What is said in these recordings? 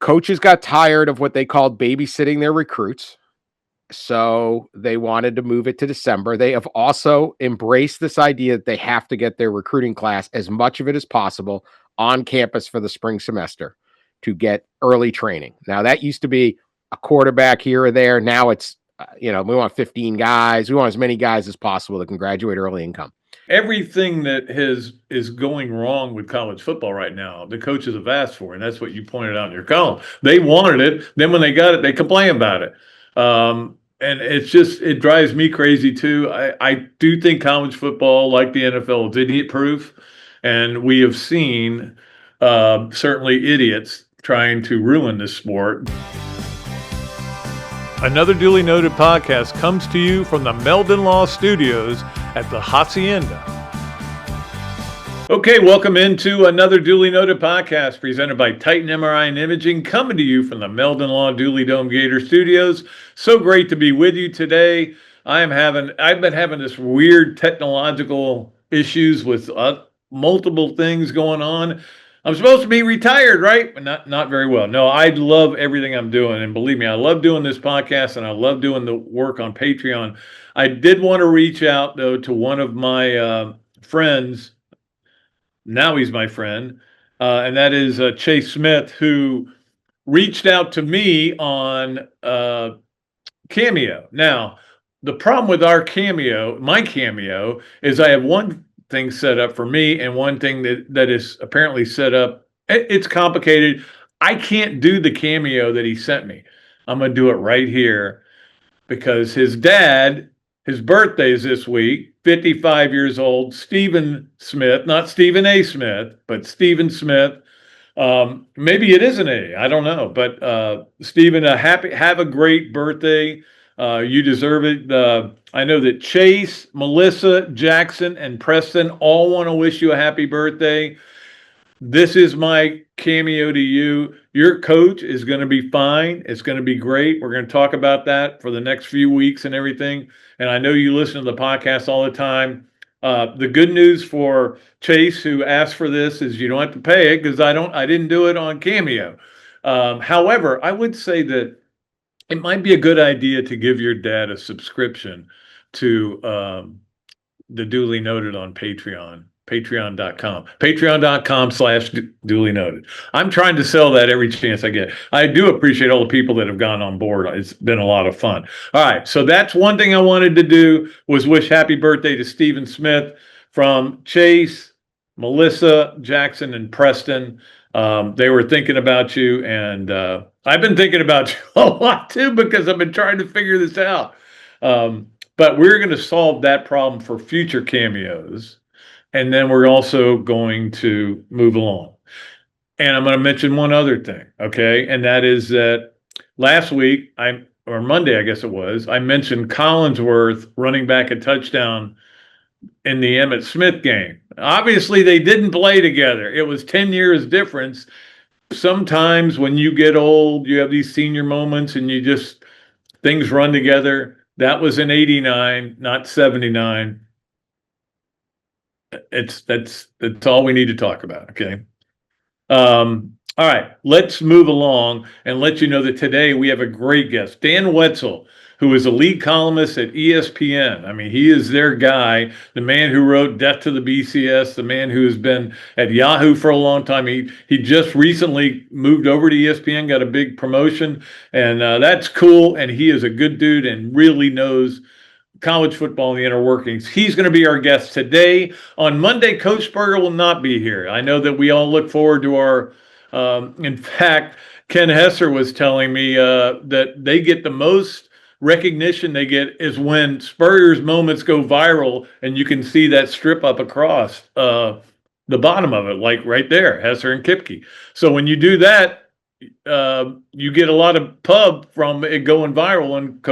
Coaches got tired of what they called babysitting their recruits, so they wanted to move it to December. They have also embraced this idea that they have to get their recruiting class, as much of it as possible, on campus for the spring semester to get early training. Now, that used to be a quarterback here or there. Now it's, we want 15 guys. We want as many guys as possible that can graduate early and come. Everything that is going wrong with college football right now, the coaches have asked for, and that's what you pointed out in your column. They wanted it. Then when they got it, they complain about it. And it drives me crazy too. I do think college football, like the NFL, is idiot proof. And we have seen certainly idiots trying to ruin this sport. Another Dooley Noted podcast comes to you from the Meldon Law Studios at the Hacienda. Okay, welcome into another Dooley Noted podcast presented by Titan MRI and Imaging, coming to you from the Meldon Law Dooley Dome Gator Studios. So great to be with you today. I've been having this weird technological issues with multiple things going on. I'm supposed to be retired, right? But not very well. No, I love everything I'm doing. And believe me, I love doing this podcast and I love doing the work on Patreon. I did want to reach out, though, to one of my friends. Now he's my friend. And that is Chase Smith, who reached out to me on Cameo. Now, the problem with my Cameo, is I have one thing set up for me and one thing that is apparently set up. It's complicated. I can't do the Cameo that he sent me. I'm going to do it right here because his dad, his birthday is this week, 55 years old, Stephen Smith, not Stephen A. Smith, but Stephen Smith. Maybe it is an A, I don't know. But Stephen, have a great birthday. You deserve it. I know that Chase, Melissa, Jackson, and Preston all want to wish you a happy birthday. This is my Cameo to you. Your coach is going to be fine. It's going to be great. We're going to talk about that for the next few weeks and everything. And I know you listen to the podcast all the time. The good news for Chase, who asked for this, is you don't have to pay it because I didn't do it on Cameo. However, I would say that it might be a good idea to give your dad a subscription to the Dooley Noted on Patreon, patreon.com/Dooley Noted. I'm trying to sell that every chance I get. I do appreciate all the people that have gone on board. It's been a lot of fun. All right, so that's one thing I wanted to do was wish happy birthday to Stephen Smith from Chase, Melissa, Jackson, and Preston. They were thinking about you, and I've been thinking about you a lot too because I've been trying to figure this out. But we're going to solve that problem for future cameos, and then we're also going to move along. And I'm going to mention one other thing, okay? And that is that last week, or Monday, I guess it was, I mentioned Collinsworth running back a touchdown in the Emmitt Smith game. Obviously, they didn't play together. It was 10 years difference. Sometimes when you get old, you have these senior moments and things run together. That was in 89, not 79. That's all we need to talk about, okay? All right, let's move along and let you know that today we have a great guest, Dan Wetzel, who is a lead columnist at ESPN. I mean, he is their guy, the man who wrote Death to the BCS, the man who has been at Yahoo for a long time. He just recently moved over to ESPN, got a big promotion, and that's cool. And he is a good dude and really knows college football and the inner workings. He's going to be our guest today. On Monday, Coach Spurrier will not be here. I know that we all look forward to our, in fact, Ken Hesser was telling me that they get the most recognition they get is when Spurrier's moments go viral and you can see that strip up across the bottom of it, like right there, Hesser and Kipke. So when you do that, you get a lot of pub from it going viral. And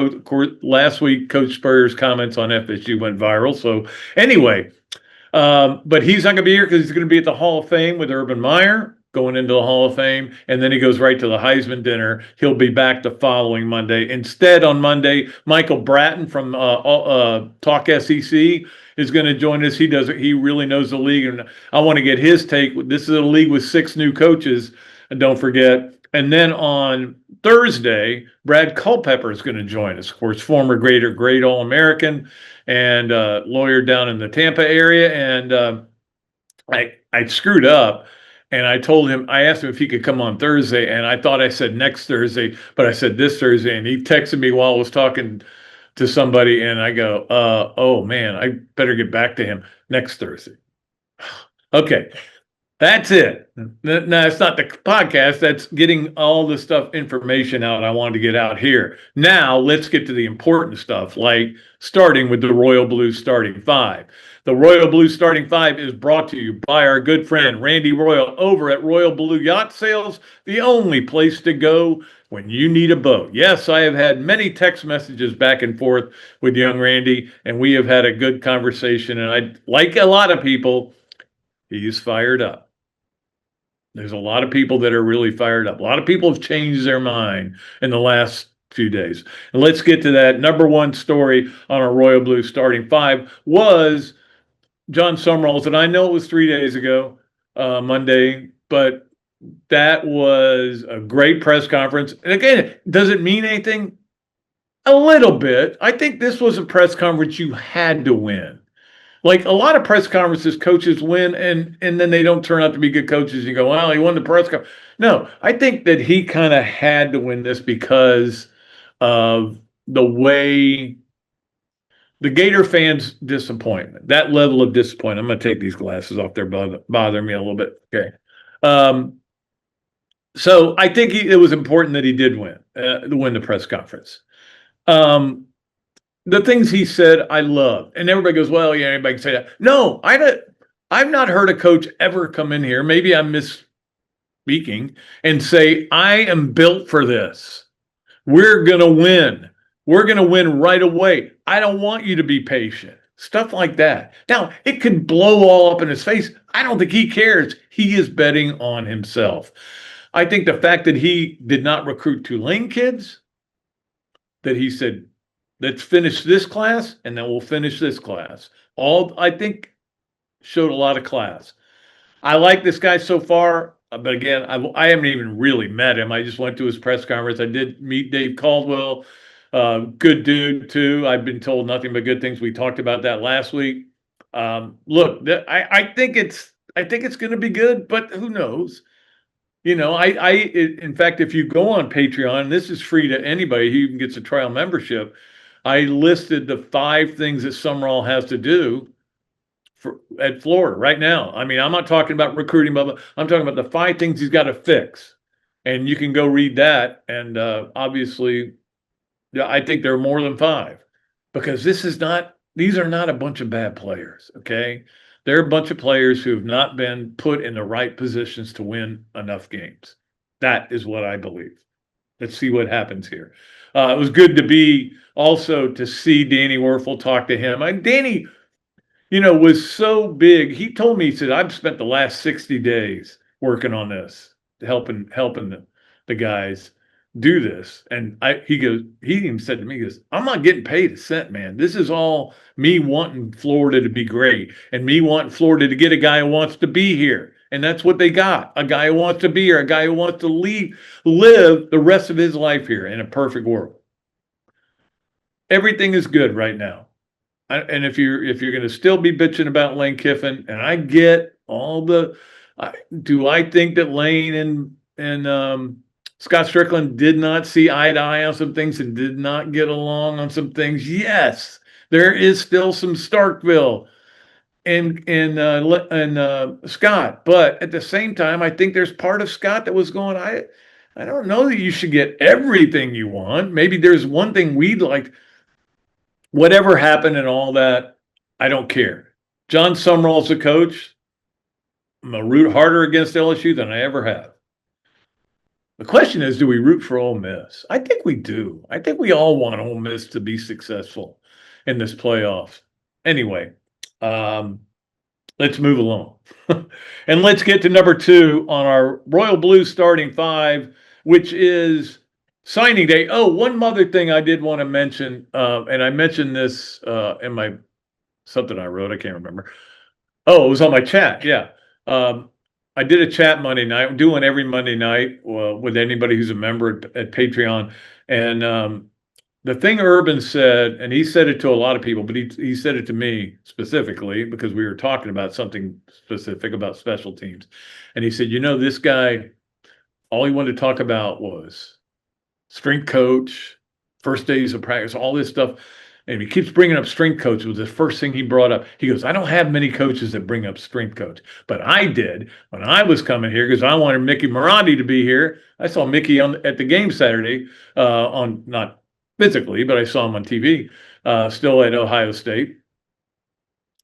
last week, Coach Spurrier's comments on FSU went viral. So anyway, but he's not going to be here because he's going to be at the Hall of Fame with Urban Meyer, going into the Hall of Fame, and then he goes right to the Heisman dinner. He'll be back the following Monday. Instead, on Monday, Michael Bratton from Talk SEC is going to join us. He really knows the league, and I want to get his take. This is a league with 6 new coaches, and don't forget, And then on Thursday, Brad Culpepper is going to join us. Of course, former Gator, great All-American, and lawyer down in the Tampa area. And I screwed up, and I told him, I asked him if he could come on Thursday, and I thought I said next Thursday, but I said this Thursday, and he texted me while I was talking to somebody, and I go, oh man, I better get back to him next Thursday. Okay. That's it. No, it's not the podcast. That's getting all the information out I wanted to get out here. Now, let's get to the important stuff, like starting with the Royal Blue Starting Five. The Royal Blue Starting Five is brought to you by our good friend Randy Royal over at Royal Blue Yacht Sales, the only place to go when you need a boat. Yes, I have had many text messages back and forth with young Randy, and we have had a good conversation. And I, like a lot of people, he's fired up. There's a lot of people that are really fired up. A lot of people have changed their mind in the last few days. And let's get to that. Number one story on our Royal Blue Starting Five was John Summerall's, and I know it was 3 days ago, Monday, but that was a great press conference. And again, does it mean anything? A little bit. I think this was a press conference you had to win. Like a lot of press conferences, coaches win and then they don't turn out to be good coaches. You go, well, he won the press conference. No, I think that he kind of had to win this because of the way the Gator fans' disappointment, that level of disappointment. I'm going to take these glasses off. They're bothering me a little bit. Okay. So I think it was important that he did win the press conference. The things he said, I love. And everybody goes, well, yeah, anybody can say that. No, I've not heard a coach ever come in here, maybe I'm misspeaking, and say, I am built for this. We're going to win. We're going to win right away. I don't want you to be patient. Stuff like that. Now, it could blow all up in his face. I don't think he cares. He is betting on himself. I think the fact that he did not recruit Tulane kids, that he said, let's finish this class, and then we'll finish this class. All, I think, showed a lot of class. I like this guy so far, but again, I haven't even really met him. I just went to his press conference. I did meet Dave Caldwell. Good dude, too. I've been told nothing but good things. We talked about that last week. Look, I think it's going to be good, but who knows? You know, in fact, if you go on Patreon, this is free to anybody who even gets a trial membership. I listed the 5 things that Summerall has to do at Florida right now. I mean, I'm not talking about recruiting, but I'm talking about the 5 things he's got to fix. And you can go read that. And obviously, yeah, I think there are more than 5 because these are not a bunch of bad players, okay? They're a bunch of players who have not been put in the right positions to win enough games. That is what I believe. Let's see what happens here. It was good to see Danny Werfel talk to him. Danny, was so big. He told me, he said, I've spent the last 60 days working on this, helping the guys do this. And he even said to me, he goes, I'm not getting paid a cent, man. This is all me wanting Florida to be great and me wanting Florida to get a guy who wants to be here. And that's what they got. A guy who wants to be here, a guy who wants to live the rest of his life here in a perfect world. Everything is good right now. And if you're going to still be bitching about Lane Kiffin, and I get all do I think that Lane and Scott Strickland did not see eye to eye on some things and did not get along on some things? Yes, there is still some Starkville and Scott, but at the same time, I think there's part of Scott that was going, I don't know that you should get everything you want. Maybe there's one thing we'd like. Whatever happened and all that, I don't care. John Summerall's the coach. I'm going to root harder against LSU than I ever have. The question is, do we root for Ole Miss? I think we do. I think we all want Ole Miss to be successful in this playoff. Anyway, let's move along. And let's get to number 2 on our Royal Blue Starting 5, which is signing day. Oh, one other thing I did want to mention, and I mentioned this in something I wrote. I can't remember. Oh, it was on my chat. Yeah. I did a chat Monday night. I'm doing every Monday night with anybody who's a member at Patreon. And the thing Urban said, and he said it to a lot of people, but he said it to me specifically because we were talking about something specific about special teams. And he said, this guy, all he wanted to talk about was strength coach, first days of practice, all this stuff. And he keeps bringing up strength coach. It was the first thing he brought up. He goes, I don't have many coaches that bring up strength coach, but I did when I was coming here because I wanted Mickey Marotti to be here. I saw Mickey at the game Saturday on not physically, but I saw him on TV, still at Ohio State.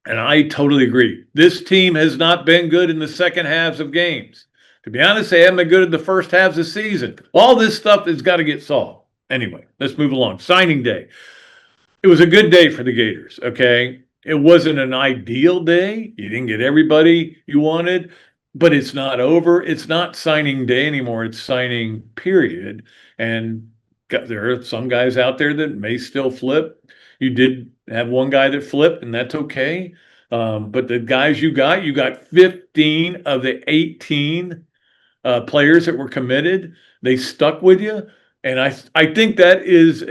And I totally agree. This team has not been good in the second halves of games. To be honest, they haven't been good in the first halves of the season. All this stuff has got to get solved. Anyway, let's move along. Signing day. It was a good day for the Gators, okay? It wasn't an ideal day. You didn't get everybody you wanted, but it's not over. It's not signing day anymore. It's signing period. And there are some guys out there that may still flip. You did have one guy that flipped, and that's okay. But the guys you got 15 of the 18 players that were committed. They stuck with you, and I think that is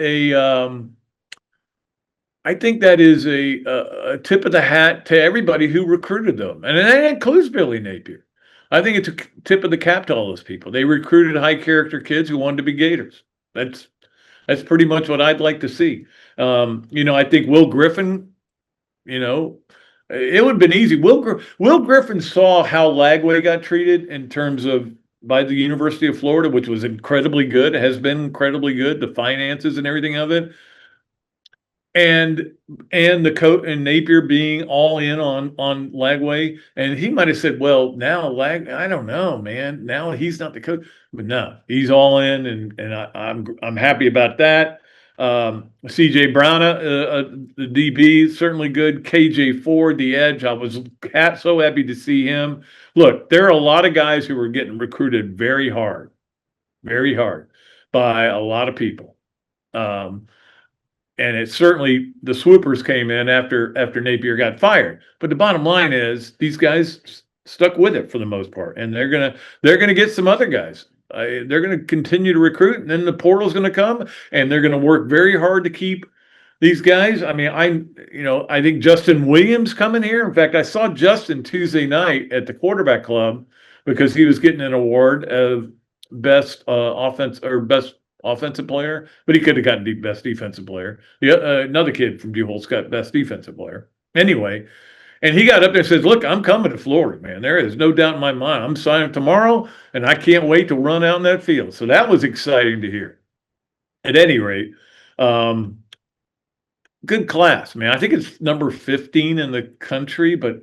a tip of the hat to everybody who recruited them, and that includes Billy Napier. I think it's a tip of the cap to all those people. They recruited high character kids who wanted to be Gators. That's pretty much what I'd like to see. I think Will Griffin, it would have been easy. Will Griffin saw how Lagway got treated in terms of by the University of Florida, which was incredibly good, has been incredibly good, the finances and everything of it. And the coach and Napier being all in on Lagway, and he might have said, "Well, now I don't know, man. Now he's not the coach." But no, he's all in, and I'm happy about that. CJ Brown, the DB, certainly good. KJ Ford, the edge, I was so happy to see him. Look, there are a lot of guys who are getting recruited very hard by a lot of people. And it certainly the swoopers came in after Napier got fired. But the bottom line is these guys stuck with it for the most part, and they're gonna get some other guys. They're gonna continue to recruit, and then the portal's gonna come, and they're gonna work very hard to keep these guys. I mean, I think Justin Williams coming here. In fact, I saw Justin Tuesday night at the quarterback club because he was getting an award of best offensive player, but he could have gotten best defensive player. Another kid from Buchholz got best defensive player. Anyway, and he got up there and says, "Look, I'm coming to Florida, man. There is no doubt in my mind. I'm signing tomorrow, and I can't wait to run out in that field." So that was exciting to hear. At any rate, good class, man. I think it's number 15 in the country, but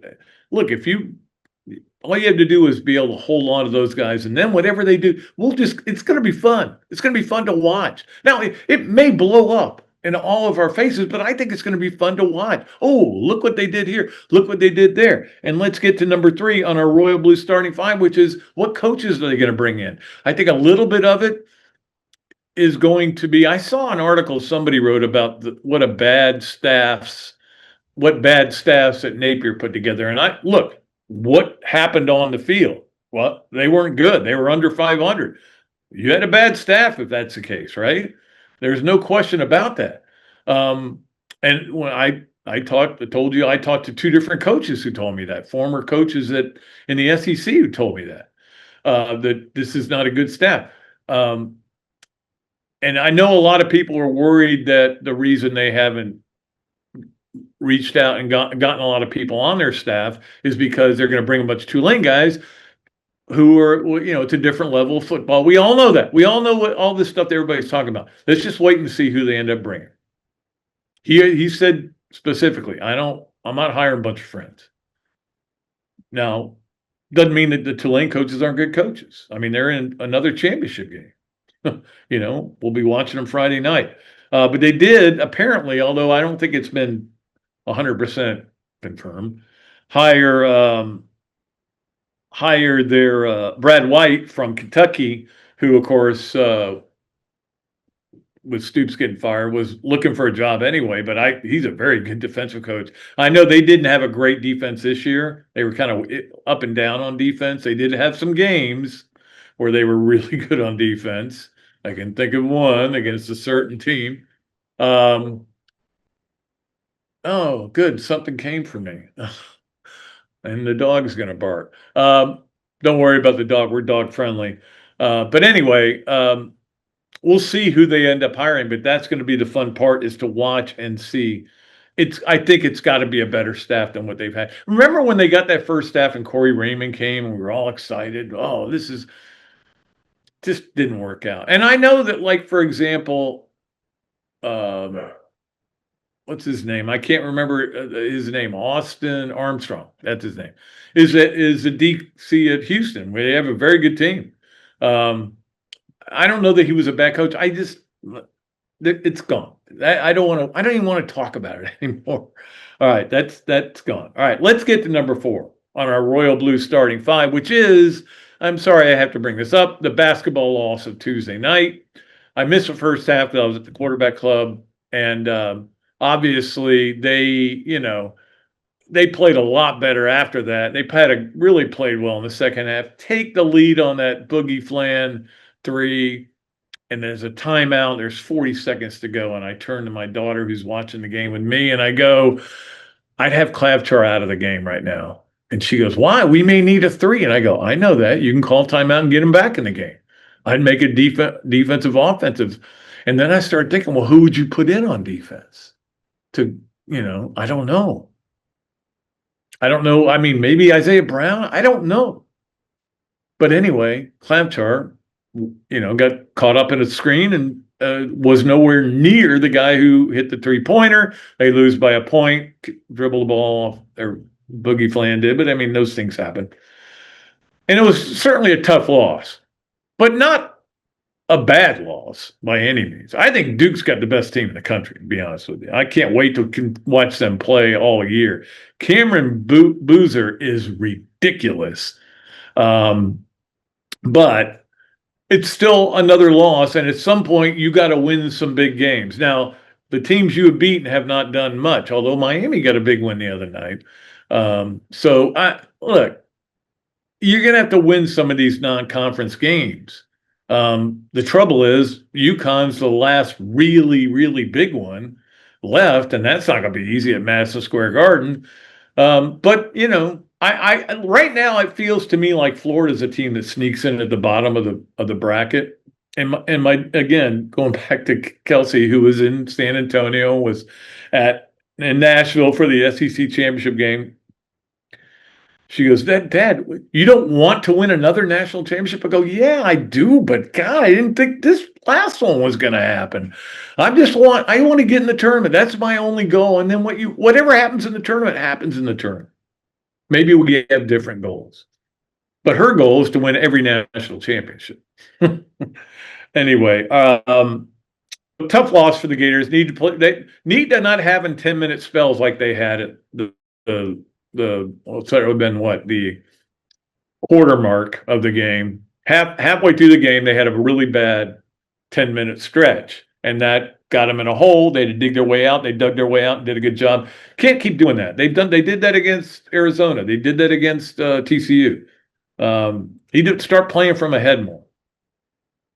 look, all you have to do is be able to hold on to those guys, and then whatever they do, it's going to be fun. It's going to be fun to watch. Now, it may blow up in all of our faces, but I think it's going to be fun to watch. Oh, look what they did here. Look what they did there. And let's get to number 3 on our Royal Blue starting 5, which is what coaches are they going to bring in? I think a little bit of it is going to be, I saw an article somebody wrote about what bad staffs that Napier put together. And look, what happened on the field? Well, they weren't good. They were under 500. You had a bad staff if that's the case, right? There's no question about that. And when I told you I talked to 2 different coaches who told me that, former coaches in the SEC who told me that this is not a good staff. And I know a lot of people are worried that the reason they haven't reached out and gotten a lot of people on their staff is because they're going to bring a bunch of Tulane guys who are, it's a different level of football. We all know that. We all know what all this stuff that everybody's talking about. Let's just wait and see who they end up bringing. He said specifically, I'm not hiring a bunch of friends. Now, doesn't mean that the Tulane coaches aren't good coaches. I mean, they're in another championship game. We'll be watching them Friday night. But they did apparently, although I don't think it's been 100% confirmed, hire their Brad White from Kentucky, who of course with Stoops getting fired, was looking for a job anyway, but he's a very good defensive coach. I know they didn't have a great defense this year. They were kind of up and down on defense. They did have some games where they were really good on defense. I can think of one against a certain team. Oh, good. Something came for me. And the dog's going to bark. Don't worry about the dog. We're dog friendly. But anyway, we'll see who they end up hiring, but that's going to be the fun part, is to watch and see. I think it's got to be a better staff than what they've had. Remember when they got that first staff and Corey Raymond came and we were all excited? Oh, this is just didn't work out. And I know that, like, for example, what's his name? I can't remember his name. Austin Armstrong. That's his name. Is the DC at Houston, where they have a very good team. I don't know that he was a bad coach. It's gone. I don't even want to talk about it anymore. All right, that's gone. All right, let's get to number 4 on our Royal Blue starting 5, which is, I'm sorry I have to bring this up, the basketball loss of Tuesday night. I missed the first half because I was at the quarterback club, and obviously they played a lot better after that. They really played well in the second half. Take the lead on that Boogie Flan 3, and there's a timeout. There's 40 seconds to go, and I turn to my daughter who's watching the game with me, and I go, I'd have Clavchar out of the game right now. And she goes, why? We may need a 3. And I go, I know that. You can call timeout and get him back in the game. I'd make it defensive, offensive. And then I started thinking, well, who would you put in on defense? I don't know. I mean, maybe Isaiah Brown. I don't know. But anyway, Clamchar, got caught up in a screen and was nowhere near the guy who hit the 3-pointer. They lose by a point, dribble the ball off, or Boogie Flan did. But I mean, those things happen. And it was certainly a tough loss, but not a bad loss by any means. I think Duke's got the best team in the country, to be honest with you. I can't wait to watch them play all year. Cameron Boozer is ridiculous. But it's still another loss, and at some point you got to win some big games. Now, the teams you have beaten have not done much, although Miami got a big win the other night. Look, you're going to have to win some of these non-conference games. The trouble is UConn's the last really, really big one left, and that's not going to be easy at Madison Square Garden. But I right now it feels to me like Florida's a team that sneaks in at the bottom of the bracket. And again, going back to Kelsey, who was in San Antonio, was in Nashville for the SEC championship game. She goes, Dad, you don't want to win another national championship? I go, yeah, I do, but God, I didn't think this last one was going to happen. I want to get in the tournament. That's my only goal. And then whatever happens in the tournament happens in the tournament. Maybe we have different goals, but her goal is to win every national championship. Anyway, tough loss for the Gators. They need to not having 10-minute spells like they had at the quarter mark of the game. Halfway through the game, they had a really bad 10-minute stretch, and that got them in a hole. They had to dig their way out. They dug their way out and did a good job. Can't keep doing that. They did that against Arizona. They did that against TCU. He did start playing from ahead more.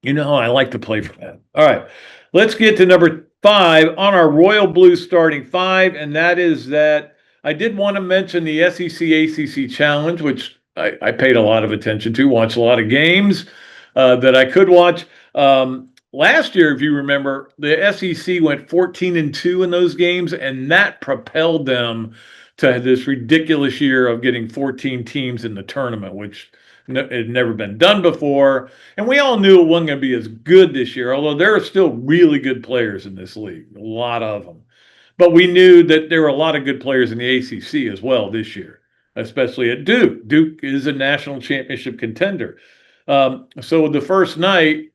You know how I like to play for that. All right, let's get to number 5 on our Royal Blue starting 5, and that is that I did want to mention the SEC ACC Challenge, which I paid a lot of attention to, watched a lot of games that I could watch. Last year, if you remember, the SEC went 14-2 in those games, and that propelled them to this ridiculous year of getting 14 teams in the tournament, which had never been done before. And we all knew it wasn't going to be as good this year, although there are still really good players in this league, a lot of them. But we knew that there were a lot of good players in the ACC as well this year, especially at Duke. Duke is a national championship contender. So the first night,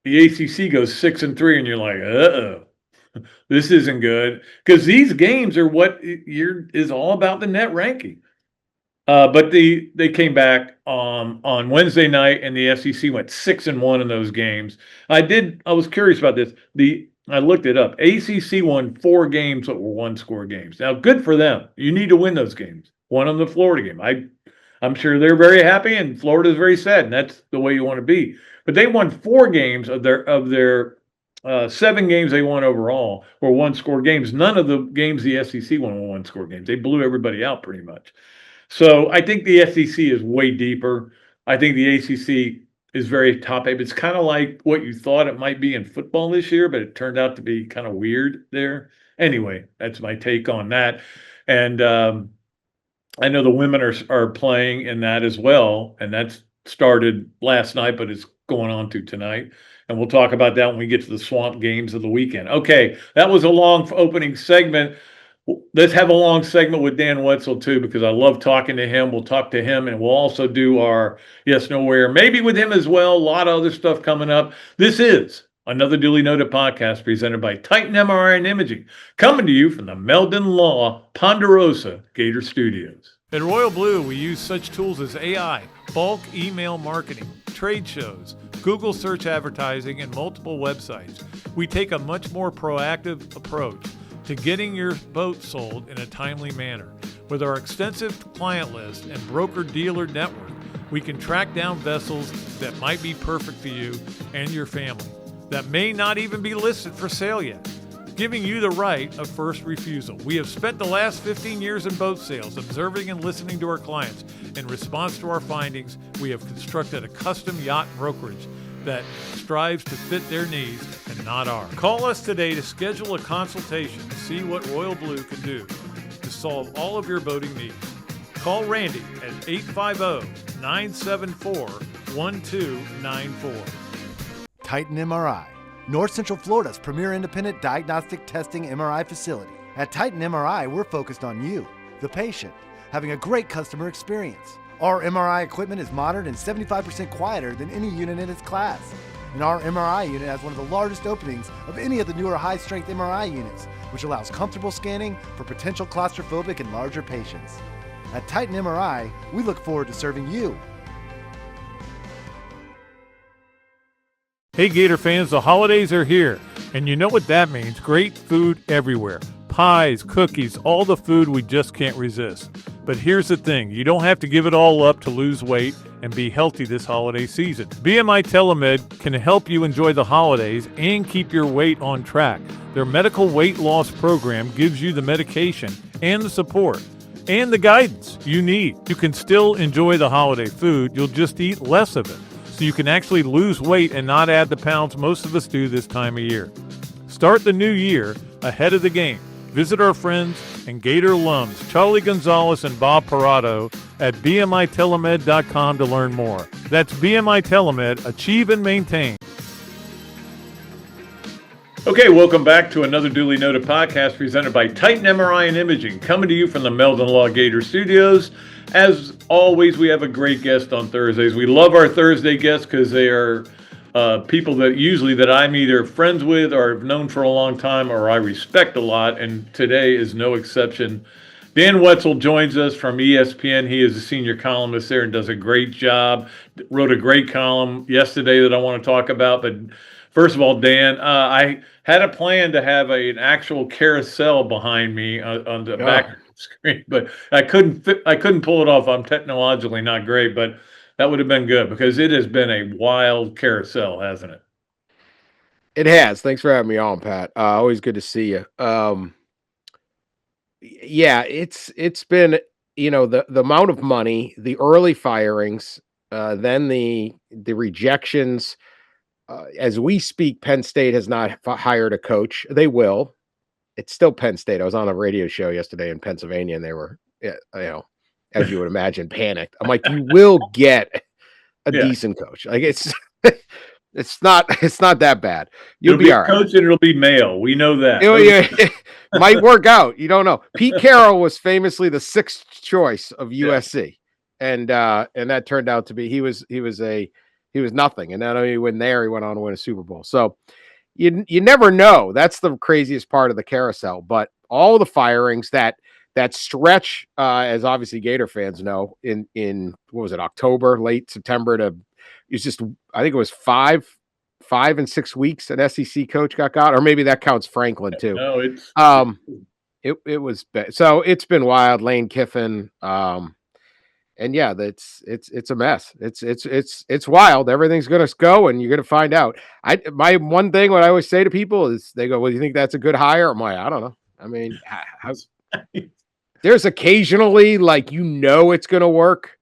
the ACC goes 6-3, and you're like, uh-oh, this isn't good. Because these games are what is all about the net ranking. But they came back on Wednesday night, and the SEC went 6-1 in those games. I was curious about this. I looked it up. ACC won 4 games that were one-score games. Now, good for them. You need to win those games. One of them, the Florida game. I'm sure they're very happy, and Florida's very sad, and that's the way you want to be. But they won 4 games of their 7 games they won overall were one-score games. None of the games the SEC won were one-score games. They blew everybody out pretty much. So I think the SEC is way deeper. I think the ACC is very top heavy. It's kind of like what you thought it might be in football this year, but it turned out to be kind of weird there. Anyway, that's my take on that. And I know the women are playing in that as well, and that's started last night, but it's going on to tonight. And we'll talk about that when we get to the swamp games of the weekend. Okay, that was a long opening segment. Let's have a long segment with Dan Wetzel too, because I love talking to him. We'll talk to him, and we'll also do our yes, no, where, maybe with him as well. A lot of other stuff coming up. This is another duly noted podcast presented by Titan MRI and Imaging, coming to you from the Meldon Law Ponderosa Gator Studios. At Royal Blue, we use such tools as AI, bulk email marketing, trade shows, Google search advertising, and multiple websites. We take a much more proactive approach to getting your boat sold in a timely manner. With our extensive client list and broker-dealer network, we can track down vessels that might be perfect for you and your family, that may not even be listed for sale yet, giving you the right of first refusal. We have spent the last 15 years in boat sales, observing and listening to our clients. In response to our findings, we have constructed a custom yacht brokerage that strives to fit their needs and not ours. Call us today to schedule a consultation to see what Royal Blue can do to solve all of your boating needs. Call Randy at 850-974-1294. Titan MRI, North Central Florida's premier independent diagnostic testing MRI facility. At Titan MRI, we're focused on you, the patient, having a great customer experience. Our MRI equipment is modern and 75% quieter than any unit in its class. And our MRI unit has one of the largest openings of any of the newer high-strength MRI units, which allows comfortable scanning for potential claustrophobic and larger patients. At Titan MRI, we look forward to serving you. Hey Gator fans, the holidays are here, and you know what that means. Great food everywhere. Pies, cookies, all the food we just can't resist. But here's the thing, you don't have to give it all up to lose weight and be healthy this holiday season. BMI TeleMed can help you enjoy the holidays and keep your weight on track. Their medical weight loss program gives you the medication and the support and the guidance you need. You can still enjoy the holiday food, you'll just eat less of it, so you can actually lose weight and not add the pounds most of us do this time of year. Start the new year ahead of the game. Visit our friends and Gator alums, Charlie Gonzalez and Bob Parado, at bmitelemed.com to learn more. That's BMI TeleMed, achieve and maintain. Okay, welcome back to another duly noted podcast presented by Titan MRI and Imaging, coming to you from the Meldon Law Gator Studios. As always, we have a great guest on Thursdays. We love our Thursday guests because they are people that I'm either friends with or have known for a long time or I respect a lot, and today is no exception. Dan Wetzel joins us from ESPN. He is a senior columnist there and does a great job. Wrote a great column yesterday that I want to talk about. But first of all, Dan, I had a plan to have an actual carousel behind me on the back of the screen, but I couldn't pull it off. I'm technologically not great, but that would have been good because it has been a wild carousel, hasn't it? It has. Thanks for having me on, Pat. Always good to see you. Yeah, it's been, the amount of money, the early firings, then the rejections. As we speak, Penn State has not hired a coach. They will. It's still Penn State. I was on a radio show yesterday in Pennsylvania, and they were, as you would imagine, panicked. I'm like, you will get a decent coach. Like it's not that bad. You'll be all right. Coach, and it'll be male. We know that. It might work out. You don't know. Pete Carroll was famously the 6th choice of USC, and that turned out to be he was nothing. And not only went there, he went on to win a Super Bowl. So you never know. That's the craziest part of the carousel. But all the firings that that stretch, as obviously Gator fans know, in what was it, October, late September to it's just I think it was 5 and 6 weeks an SEC coach got, or maybe that counts Franklin too. No, it's It was so it's been wild. Lane Kiffin, and yeah, it's a mess. It's wild. Everything's gonna go, and you're gonna find out. My one thing what I always say to people is they go, "Well, you think that's a good hire?" I'm like, I don't know. I mean, there's occasionally like it's gonna work.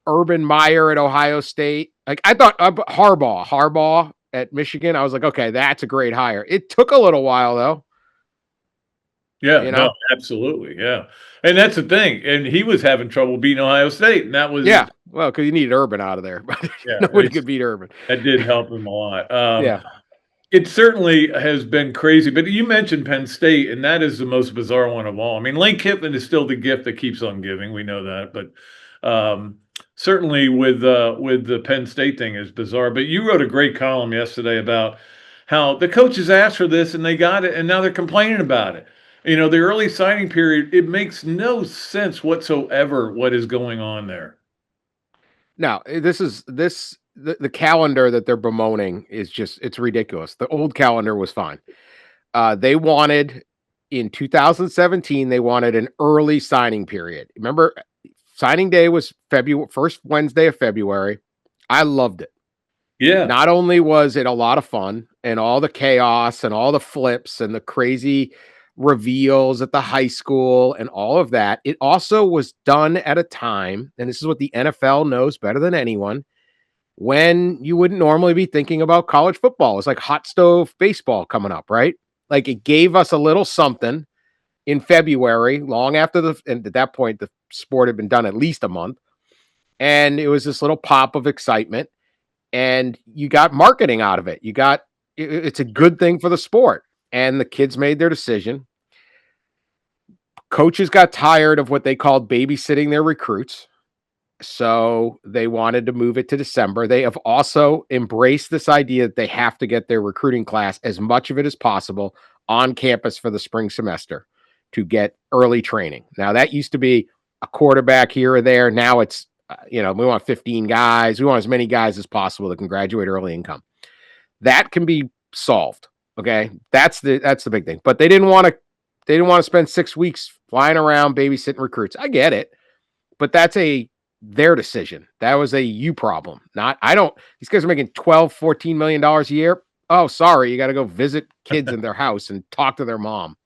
Urban Meyer at Ohio State. Like I thought Harbaugh at Michigan. I was like, okay, that's a great hire. It took a little while though. Yeah, no, absolutely. Yeah. And that's the thing. And he was having trouble beating Ohio State. And that was, well, because you needed Urban out of there. yeah, Nobody could beat Urban. That did help him a lot. Yeah. It certainly has been crazy. But you mentioned Penn State, and that is the most bizarre one of all. I mean, Lane Kiffin is still the gift that keeps on giving. We know that. But certainly with the Penn State thing is bizarre. But you wrote a great column yesterday about how the coaches asked for this and they got it, and now they're complaining about it. The early signing period, it makes no sense whatsoever what is going on there. No, the calendar that they're bemoaning is it's ridiculous. The old calendar was fine. They wanted in 2017, they wanted an early signing period. Remember, signing day was first Wednesday of February. I loved it. Yeah. Not only was it a lot of fun and all the chaos and all the flips and the crazy reveals at the high school and all of that, it also was done at a time, and this is what the NFL knows better than anyone, when you wouldn't normally be thinking about college football. It's like hot stove baseball coming up, right? Like it gave us a little something in February, long after and at that point, the sport had been done at least a month. And it was this little pop of excitement, and you got marketing out of it. It's a good thing for the sport. And the kids made their decision. Coaches got tired of what they called babysitting their recruits. So they wanted to move it to December. They have also embraced this idea that they have to get their recruiting class, as much of it as possible, on campus for the spring semester to get early training. Now, that used to be a quarterback here or there. Now it's, we want 15 guys. We want as many guys as possible that can graduate early and come. That can be solved. Okay. That's the big thing. But they didn't want to spend 6 weeks flying around babysitting recruits. I get it, but that's their decision. That was a you problem. These guys are making $12-14 million a year. Oh, sorry. You got to go visit kids in their house and talk to their mom.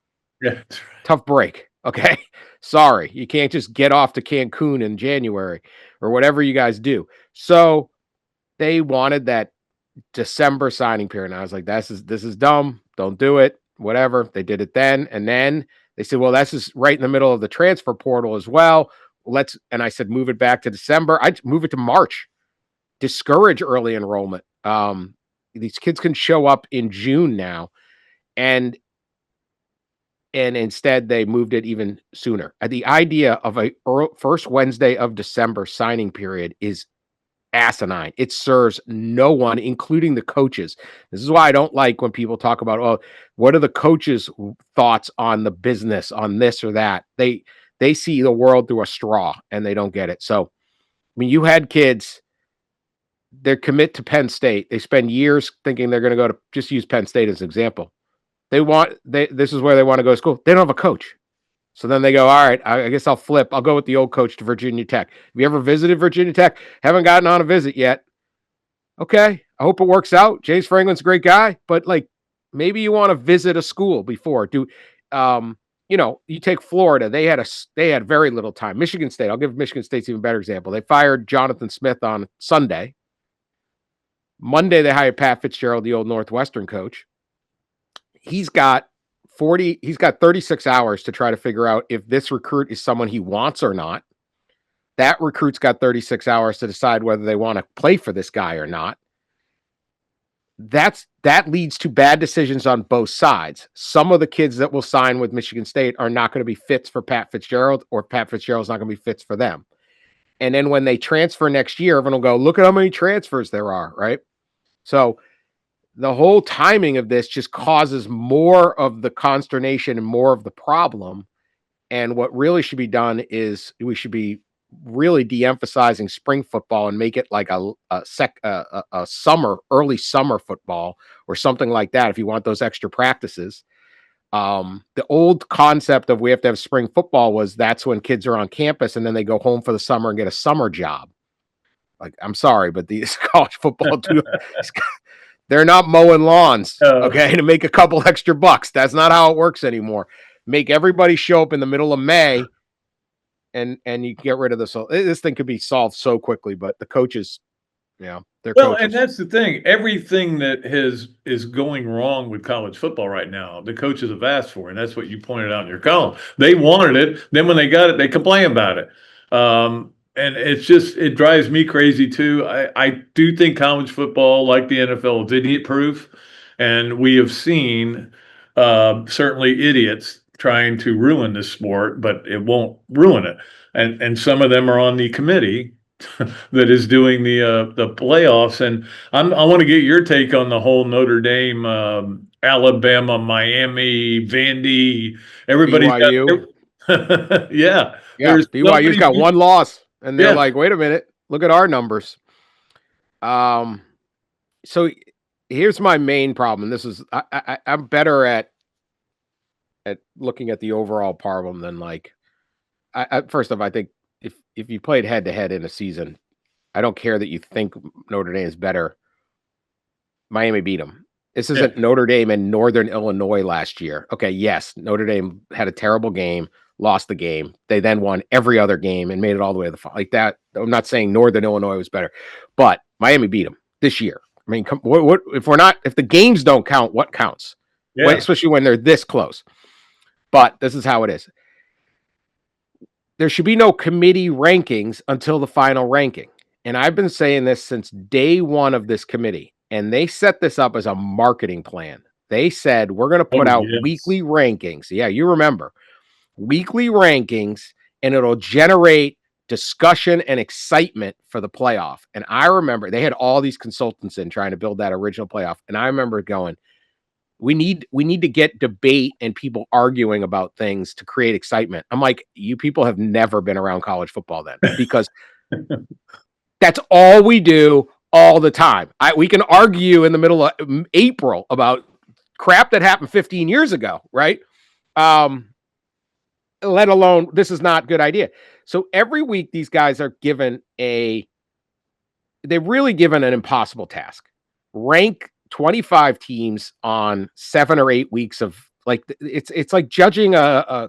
Yeah. Tough break. Okay. Sorry. You can't just get off to Cancun in January or whatever you guys do. So they wanted that December signing period. And I was like, this is dumb. Don't do it. Whatever. They did it then. And then they said, well, that's just right in the middle of the transfer portal as well. And I said, move it back to December. I'd move it to March. Discourage early enrollment. These kids can show up in June now. And instead they moved it even sooner. The idea of a first Wednesday of December signing period is asinine. It serves no one, including the coaches. This is why I don't like when people talk about, oh, what are the coaches' thoughts on the business, on this or that? They see the world through a straw and they don't get it. So when you had kids, they commit to Penn State. They spend years thinking they're going to just use Penn State as an example. This is where they want to go to school. They don't have a coach. So then they go, all right, I guess I'll flip. I'll go with the old coach to Virginia Tech. Have you ever visited Virginia Tech? Haven't gotten on a visit yet. Okay. I hope it works out. James Franklin's a great guy, but like maybe you want to visit a school before. You take Florida. They had very little time. Michigan State. I'll give Michigan State's even better example. They fired Jonathan Smith on Sunday. Monday, they hired Pat Fitzgerald, the old Northwestern coach. He's got 36 hours to try to figure out if this recruit is someone he wants or not. That recruit's got 36 hours to decide whether they want to play for this guy or not. That leads to bad decisions on both sides. Some of the kids that will sign with Michigan State are not going to be fits for Pat Fitzgerald, or Pat Fitzgerald's not going to be fits for them. And then when they transfer next year, everyone will go, look at how many transfers there are, right? So the whole timing of this just causes more of the consternation and more of the problem. And what really should be done is we should be really de-emphasizing spring football and make it like a summer, early summer football or something like that. If you want those extra practices, the old concept of we have to have spring football was that's when kids are on campus and then they go home for the summer and get a summer job. Like, I'm sorry, but these college football they're not mowing lawns, okay, to make a couple extra bucks. That's not how it works anymore. Make everybody show up in the middle of May, and you get rid of this. This thing could be solved so quickly, but the coaches, they're coaches. And that's the thing. Everything that is going wrong with college football right now, the coaches have asked for, and that's what you pointed out in your column. They wanted it. Then when they got it, they complain about it. And it drives me crazy too. I do think college football, like the NFL, is idiot proof. And we have seen certainly idiots trying to ruin this sport, but it won't ruin it. And some of them are on the committee that is doing the playoffs. And I want to get your take on the whole Notre Dame, Alabama, Miami, Vandy, everybody. Yeah. BYU's got one loss, and they're like, wait a minute, look at our numbers. So here's my main problem. This is I'm better at looking at the overall problem than like. First off, I think if you played head to head in a season, I don't care that you think Notre Dame is better. Miami beat them. This isn't Notre Dame and Northern Illinois last year. Okay, yes, Notre Dame had a terrible game, lost the game. They then won every other game and made it all the way to the final. Like that. I'm not saying Northern Illinois was better, but Miami beat them this year. I mean, if the games don't count, what counts? Yeah. Especially when they're this close. But this is how it is. There should be no committee rankings until the final ranking. And I've been saying this since day one of this committee. And they set this up as a marketing plan. They said, we're going to put out weekly rankings. Yeah, you remember. Weekly rankings, and it'll generate discussion and excitement for the playoff. And I remember they had all these consultants in trying to build that original playoff. And I remember going, we need to get debate and people arguing about things to create excitement. I'm like, you people have never been around college football then, because that's all we do all the time. We can argue in the middle of April about crap that happened 15 years ago, right? Let alone, this is not a good idea. So every week these guys are given they're really given an impossible task. Rank 25 teams on 7 or 8 weeks of like, it's like judging a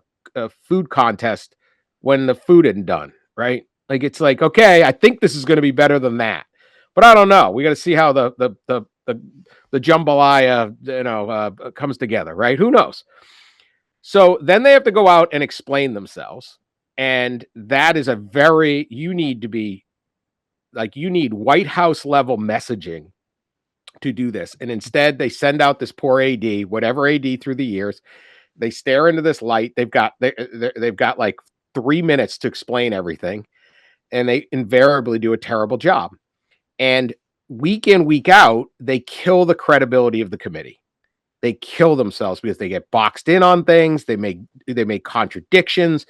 food contest when the food isn't done, right? Like, it's like, okay, I think this is going to be better than that, but I don't know. We got to see how the jambalaya, comes together, right? Who knows? So then they have to go out and explain themselves. And that is you need White House level messaging to do this. And instead they send out this poor AD, whatever AD through the years, they stare into this light. They've got like 3 minutes to explain everything. And they invariably do a terrible job. And week in, week out, they kill the credibility of the committee. They kill themselves because they get boxed in on things. They make contradictions.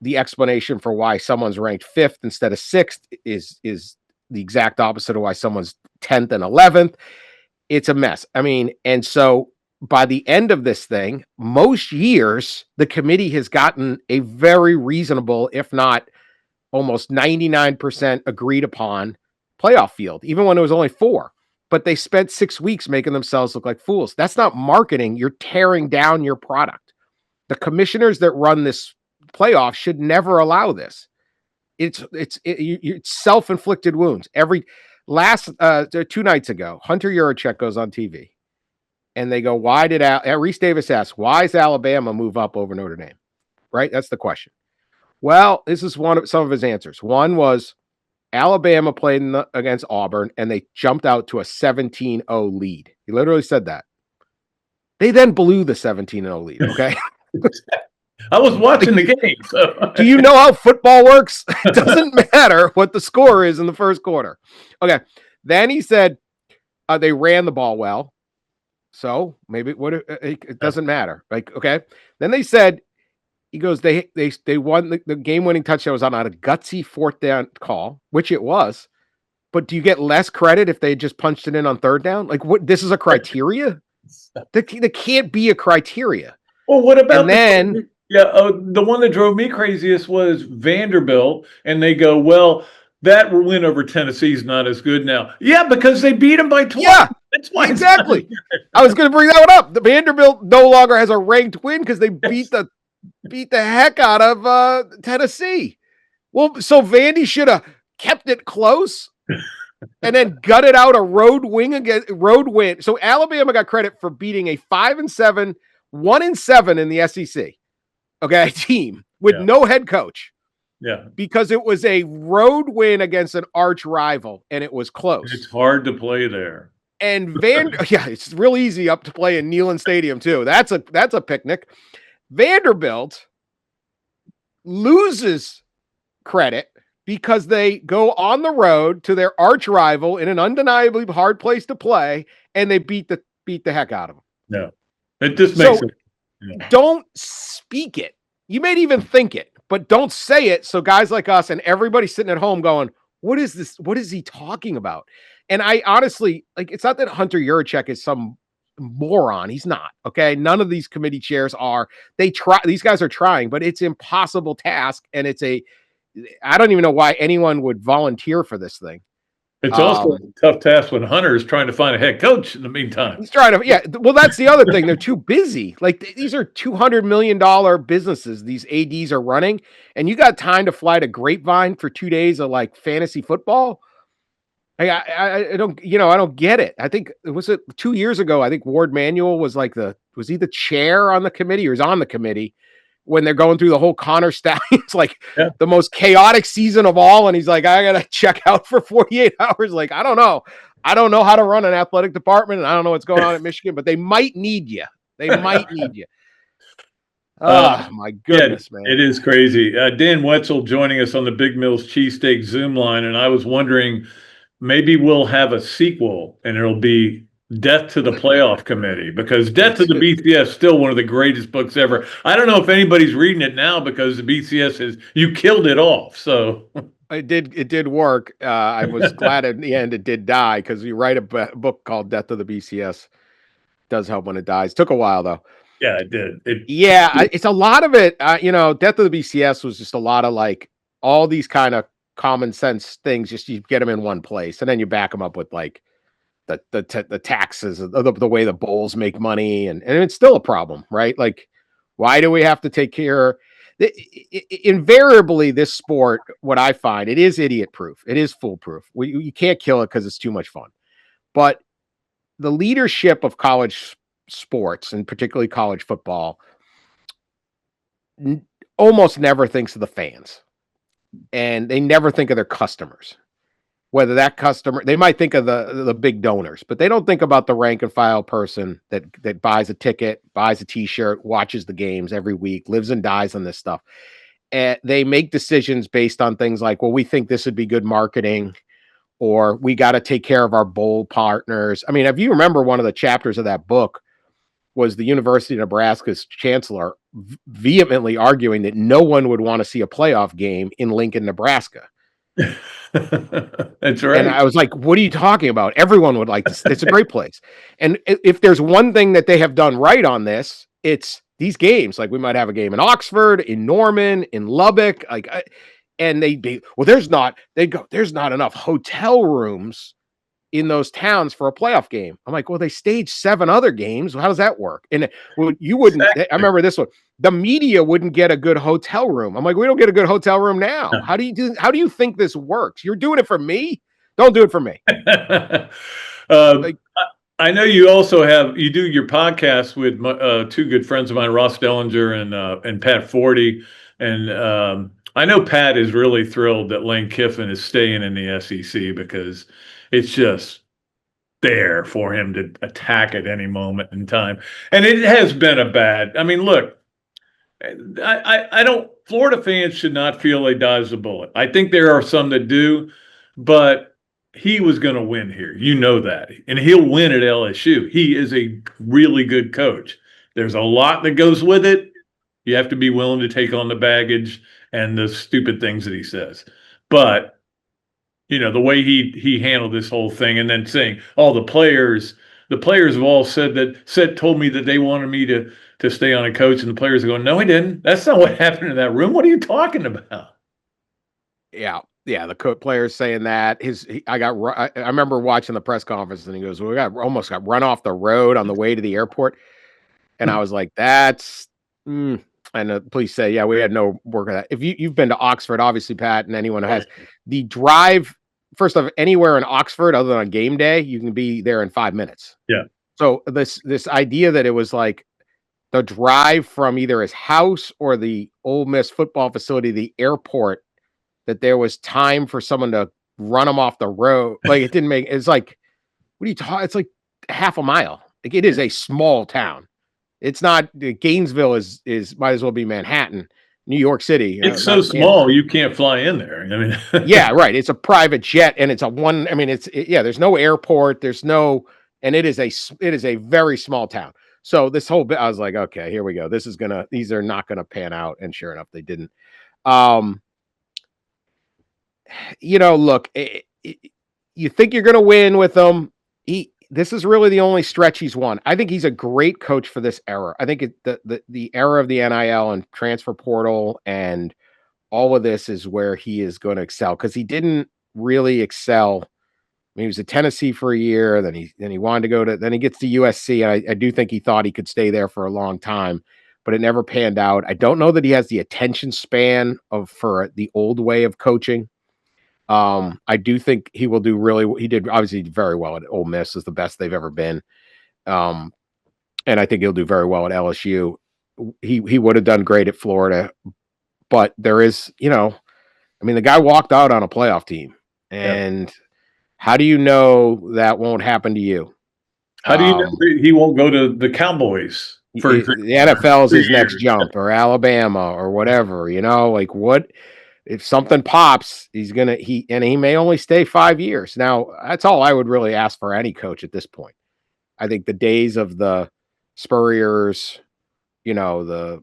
The explanation for why someone's ranked 5th instead of 6th is the exact opposite of why someone's 10th and 11th. It's a mess. I mean, and so by the end of this thing, most years, the committee has gotten a very reasonable, if not almost 99% agreed upon playoff field, even when it was only 4. But they spent 6 weeks making themselves look like fools. That's not marketing. You're tearing down your product. The commissioners that run this playoff should never allow this. It's self-inflicted wounds. Every 2 nights ago, Hunter Yurachek goes on TV and they go, why did Reese Davis asks, why is Alabama move up over Notre Dame? Right? That's the question. Well, this is some of his answers. One was Alabama played against Auburn and they jumped out to a 17-0 lead. He literally said that. They then blew the 17-0 lead. Okay. I was watching the game. So. Do you know how football works? It doesn't matter what the score is in the first quarter. Okay. Then he said they ran the ball well. So maybe it doesn't matter. Like, okay. Then they said He goes, they won the game-winning touchdown was on a gutsy fourth down call, which it was. But do you get less credit if they just punched it in on third down? Like, what? This is a criteria? There can't be a criteria. Well, what about And then the one that drove me craziest was Vanderbilt, and they go, well, that win over Tennessee is not as good now. Yeah, because they beat them by 20. Yeah, that's why exactly. I was going to bring that one up. The Vanderbilt no longer has a ranked win because they beat the heck out of Tennessee. Well, so Vandy should have kept it close and then gutted out a road win. So Alabama got credit for beating a 5-7, 1-7 in the SEC. Okay, team with no head coach. Yeah, because it was a road win against an arch rival, and it was close. It's hard to play there. And it's real easy up to play in Neyland Stadium too. That's a picnic. Vanderbilt loses credit because they go on the road to their arch rival in an undeniably hard place to play, and they beat the heck out of them. No, it just makes it. Yeah. Don't speak it. You may even think it, but don't say it. So guys like us and everybody sitting at home going, what is this? What is he talking about? And I honestly, like, it's not that Hunter Yurachek is some moron. He's not. Okay. None of these committee chairs are. These guys are trying, but it's an impossible task. And I don't even know why anyone would volunteer for this thing. It's also a tough task when Hunter is trying to find a head coach in the meantime. He's trying to, well, that's the other thing. They're too busy. Like, these are $200 million businesses these ADs are running, and you got time to fly to Grapevine for 2 days of like fantasy football. I don't, I don't get it. I think was it 2 years ago. I think Ward Manuel was he the chair on the committee or is on the committee when they're going through the whole Connor Stallions, like the most chaotic season of all. And he's like, I got to check out for 48 hours. Like, I don't know how to run an athletic department, and I don't know what's going on at Michigan, but they might need you. Oh, my goodness, man. It is crazy. Dan Wetzel joining us on the Big Mills Cheesesteak Zoom line. And I was wondering, maybe we'll have a sequel and it'll be Death to the Playoff Committee, because Death to the BCS is still one of the greatest books ever. I don't know if anybody's reading it now because the BCS you killed it off. So it did work. I was glad in the end it did die, because you write a book called Death to the BCS. It does help when it dies. Took a while though. Yeah, it did. It's a lot of it. Death of the BCS was just a lot of like all these kind of common sense things. Just you get them in one place, and then you back them up with like the taxes, the way the bowls make money, and it's still a problem, right? Like, why do we have to take care? Invariably, this sport, what I find, it is idiot proof. It is foolproof. You can't kill it because it's too much fun. But the leadership of college sports, and particularly college football, almost never thinks of the fans, and they never think of their customers. Whether that customer, they might think of the big donors, but they don't think about the rank and file person that buys a ticket, buys a t-shirt, watches the games every week, lives and dies on this stuff. And they make decisions based on things like, well, we think this would be good marketing, or we got to take care of our bowl partners. I mean, if you remember, one of the chapters of that book was the University of Nebraska's chancellor vehemently arguing that no one would want to see a playoff game in Lincoln, Nebraska. That's right. And I was like, what are you talking about? Everyone would like to. It's a great place. And if there's one thing that they have done right on this, it's these games. Like, we might have a game in Oxford, in Norman, in Lubbock, and there's not enough hotel rooms in those towns for a playoff game. I'm like, well, they staged 7 other games. How does that work? And you wouldn't. Exactly. I remember this one. The media wouldn't get a good hotel room. I'm like, we don't get a good hotel room now. No. How do you think this works? You're doing it for me? Don't do it for me. I know you also you do your podcast with 2 good friends of mine, Ross Dellinger and Pat Forty. And I know Pat is really thrilled that Lane Kiffin is staying in the SEC, because it's just there for him to attack at any moment in time. And it has been I mean, look, Florida fans should not feel they dodged a bullet. I think there are some that do, but he was going to win here. You know that. And he'll win at LSU. He is a really good coach. There's a lot that goes with it. You have to be willing to take on the baggage and the stupid things that he says. But the way he handled this whole thing, and then saying, "Oh, the players have all told me that they wanted me to stay on a coach," and the players are going, "No, he didn't. That's not what happened in that room. What are you talking about?" Yeah. Yeah, the players saying that. I remember watching the press conference, and he goes, "We almost got run off the road on the way to the airport," and I was like, "That's." And the police say, "Yeah, we had no work of that." If you've been to Oxford, obviously, Pat, and anyone who has the drive, first of anywhere in Oxford other than on game day, you can be there in 5 minutes. Yeah. So this idea that it was like the drive from either his house or the Ole Miss football facility, to the airport, that there was time for someone to run him off the road. Like, it didn't make it's like, what are you talking? It's like half a mile. Like, it is a small town. It's not Gainesville is might as well be Manhattan, New York City. It's so small you can't fly in there. I mean, yeah, right. It's a private jet, and it's a one. I mean, there's no airport. There's no, and it is a very small town. So this whole bit, I was like, okay, here we go. These are not gonna pan out, and sure enough, they didn't. Look, you think you're gonna win with him. This is really the only stretch he's won. I think he's a great coach for this era. I think the era of the NIL and transfer portal and all of this is where he is going to excel, because he didn't really excel. I mean, he was at Tennessee for a year, then he wanted to then he gets to USC. And I do think he thought he could stay there for a long time, but it never panned out. I don't know that he has the attention span for the old way of coaching. I do think he will do he did obviously very well at Ole Miss, is the best they've ever been. And I think he'll do very well at LSU. He would have done great at Florida, but there is, the guy walked out on a playoff team, and how do you know that won't happen to you? How do you know he won't go to the Cowboys? The NFL is his next jump, or Alabama, or whatever, like what? If something pops, he may only stay 5 years. Now, that's all I would really ask for any coach at this point. I think the days of the Spurriers, the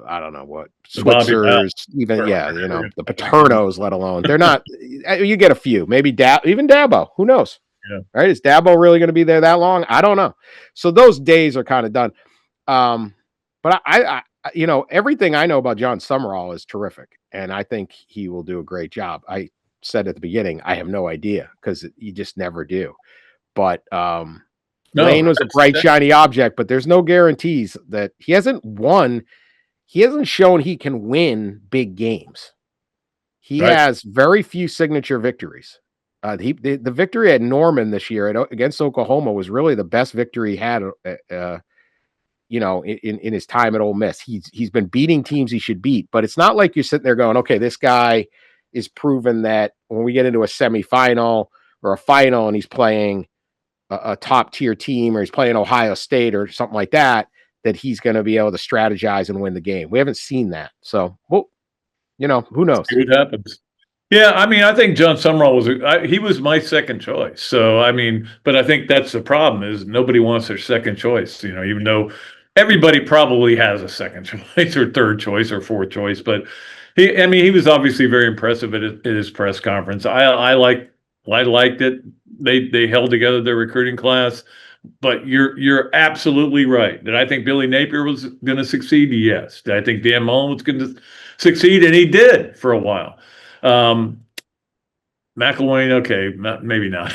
I don't know what, Switzers, even the Paternos, let alone, they're not. You get a few, maybe even Dabo. Who knows? Yeah. Right? Is Dabo really going to be there that long? I don't know. So those days are kind of done. But I everything I know about John Summerall is terrific, and I think he will do a great job. I said at the beginning, I have no idea, because you just never do. But Lane was a bright, shiny object, but there's no guarantees that he hasn't won. He hasn't shown he can win big games. He has very few signature victories. The victory at Norman this year against Oklahoma was really the best victory he had. In his time at Ole Miss, he's been beating teams he should beat, but it's not like you're sitting there going, okay, this guy is proven that when we get into a semifinal or a final and he's playing a top tier team, or he's playing Ohio State or something like that he's going to be able to strategize and win the game. We haven't seen that. So, who knows? See what happens. Yeah, I think John Summerall he was my second choice. So, but I think that's the problem, is nobody wants their second choice, even though everybody probably has a second choice or third choice or fourth choice. But he was obviously very impressive at his press conference. I liked it. They held together their recruiting class. But you're absolutely right. Did I think Billy Napier was going to succeed? Yes. Did I think Dan Mullen was going to succeed? And he did for a while. McElwain, okay, maybe not.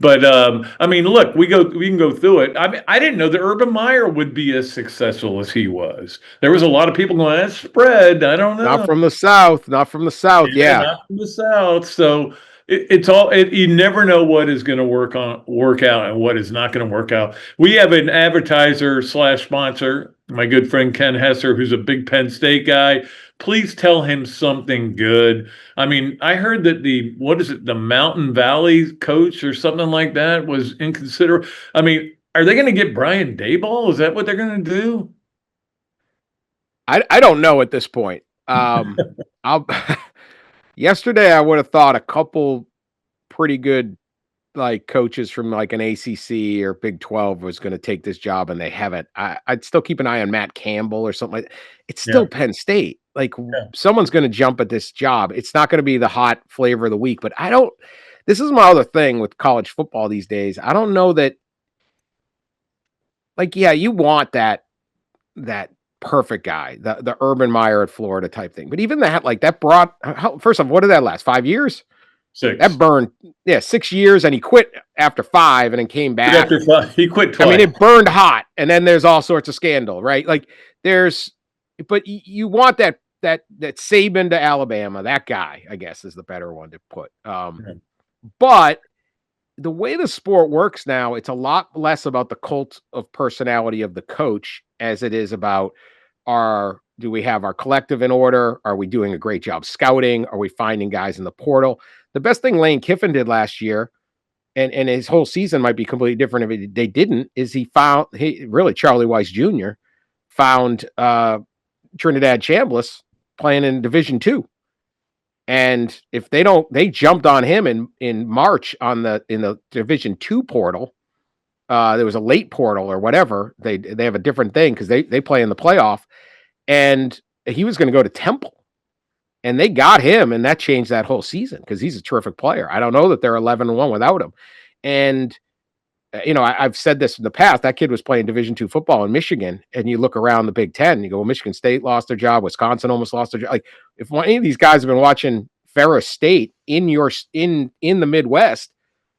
But look, we can go through it. I didn't know that Urban Meyer would be as successful as he was. There was a lot of people going, "That's spread." I don't know. Not from the South. Not from the South. Yeah. Not from the South. So you never know what is going to work out and what is not going to work out. We have an advertiser / sponsor, my good friend Ken Hesser, who's a big Penn State guy. Please tell him something good. I heard that the Mountain Valley coach or something like that was inconsiderate. Are they going to get Brian Daboll? Is that what they're going to do? I don't know at this point. Yesterday, I would have thought a couple pretty good like coaches from like an ACC or Big 12 was going to take this job and they haven't. I'd still keep an eye on Matt Campbell or something like that. It's Yeah. still Penn State. Like Yeah. someone's going to jump at this job. It's not going to be the hot flavor of the week, but this is my other thing with college football these days. I don't know that, like, yeah, you want that perfect guy, the Urban Meyer at Florida type thing. But even that, like that brought, first off, what did that last? 5 years? 6. That burned, 6 years, and he quit after 5 and then came back. After 5, he quit twice. I mean, it burned hot, and then there's all sorts of scandal, right? Like but you want that Saban to Alabama, that guy, I guess, is the better one to put. But the way the sport works now, it's a lot less about the cult of personality of the coach as it is about do we have our collective in order? Are we doing a great job scouting? Are we finding guys in the portal? The best thing Lane Kiffin did last year, and his whole season might be completely different if they didn't, is Charlie Weiss Jr. found Trinidad Chambliss playing in Division II. And if they jumped on him in March in the Division II portal. There was a late portal or whatever. They have a different thing because they play in the playoff, and he was going to go to Temple, and they got him, and that changed that whole season because he's a terrific player. I don't know that they're 11-1 without him. And I've said this in the past. That kid was playing Division II football in Michigan, and you look around the Big Ten, and you go, well, Michigan State lost their job, Wisconsin almost lost their job. Like, if any of these guys have been watching Ferris State in the Midwest,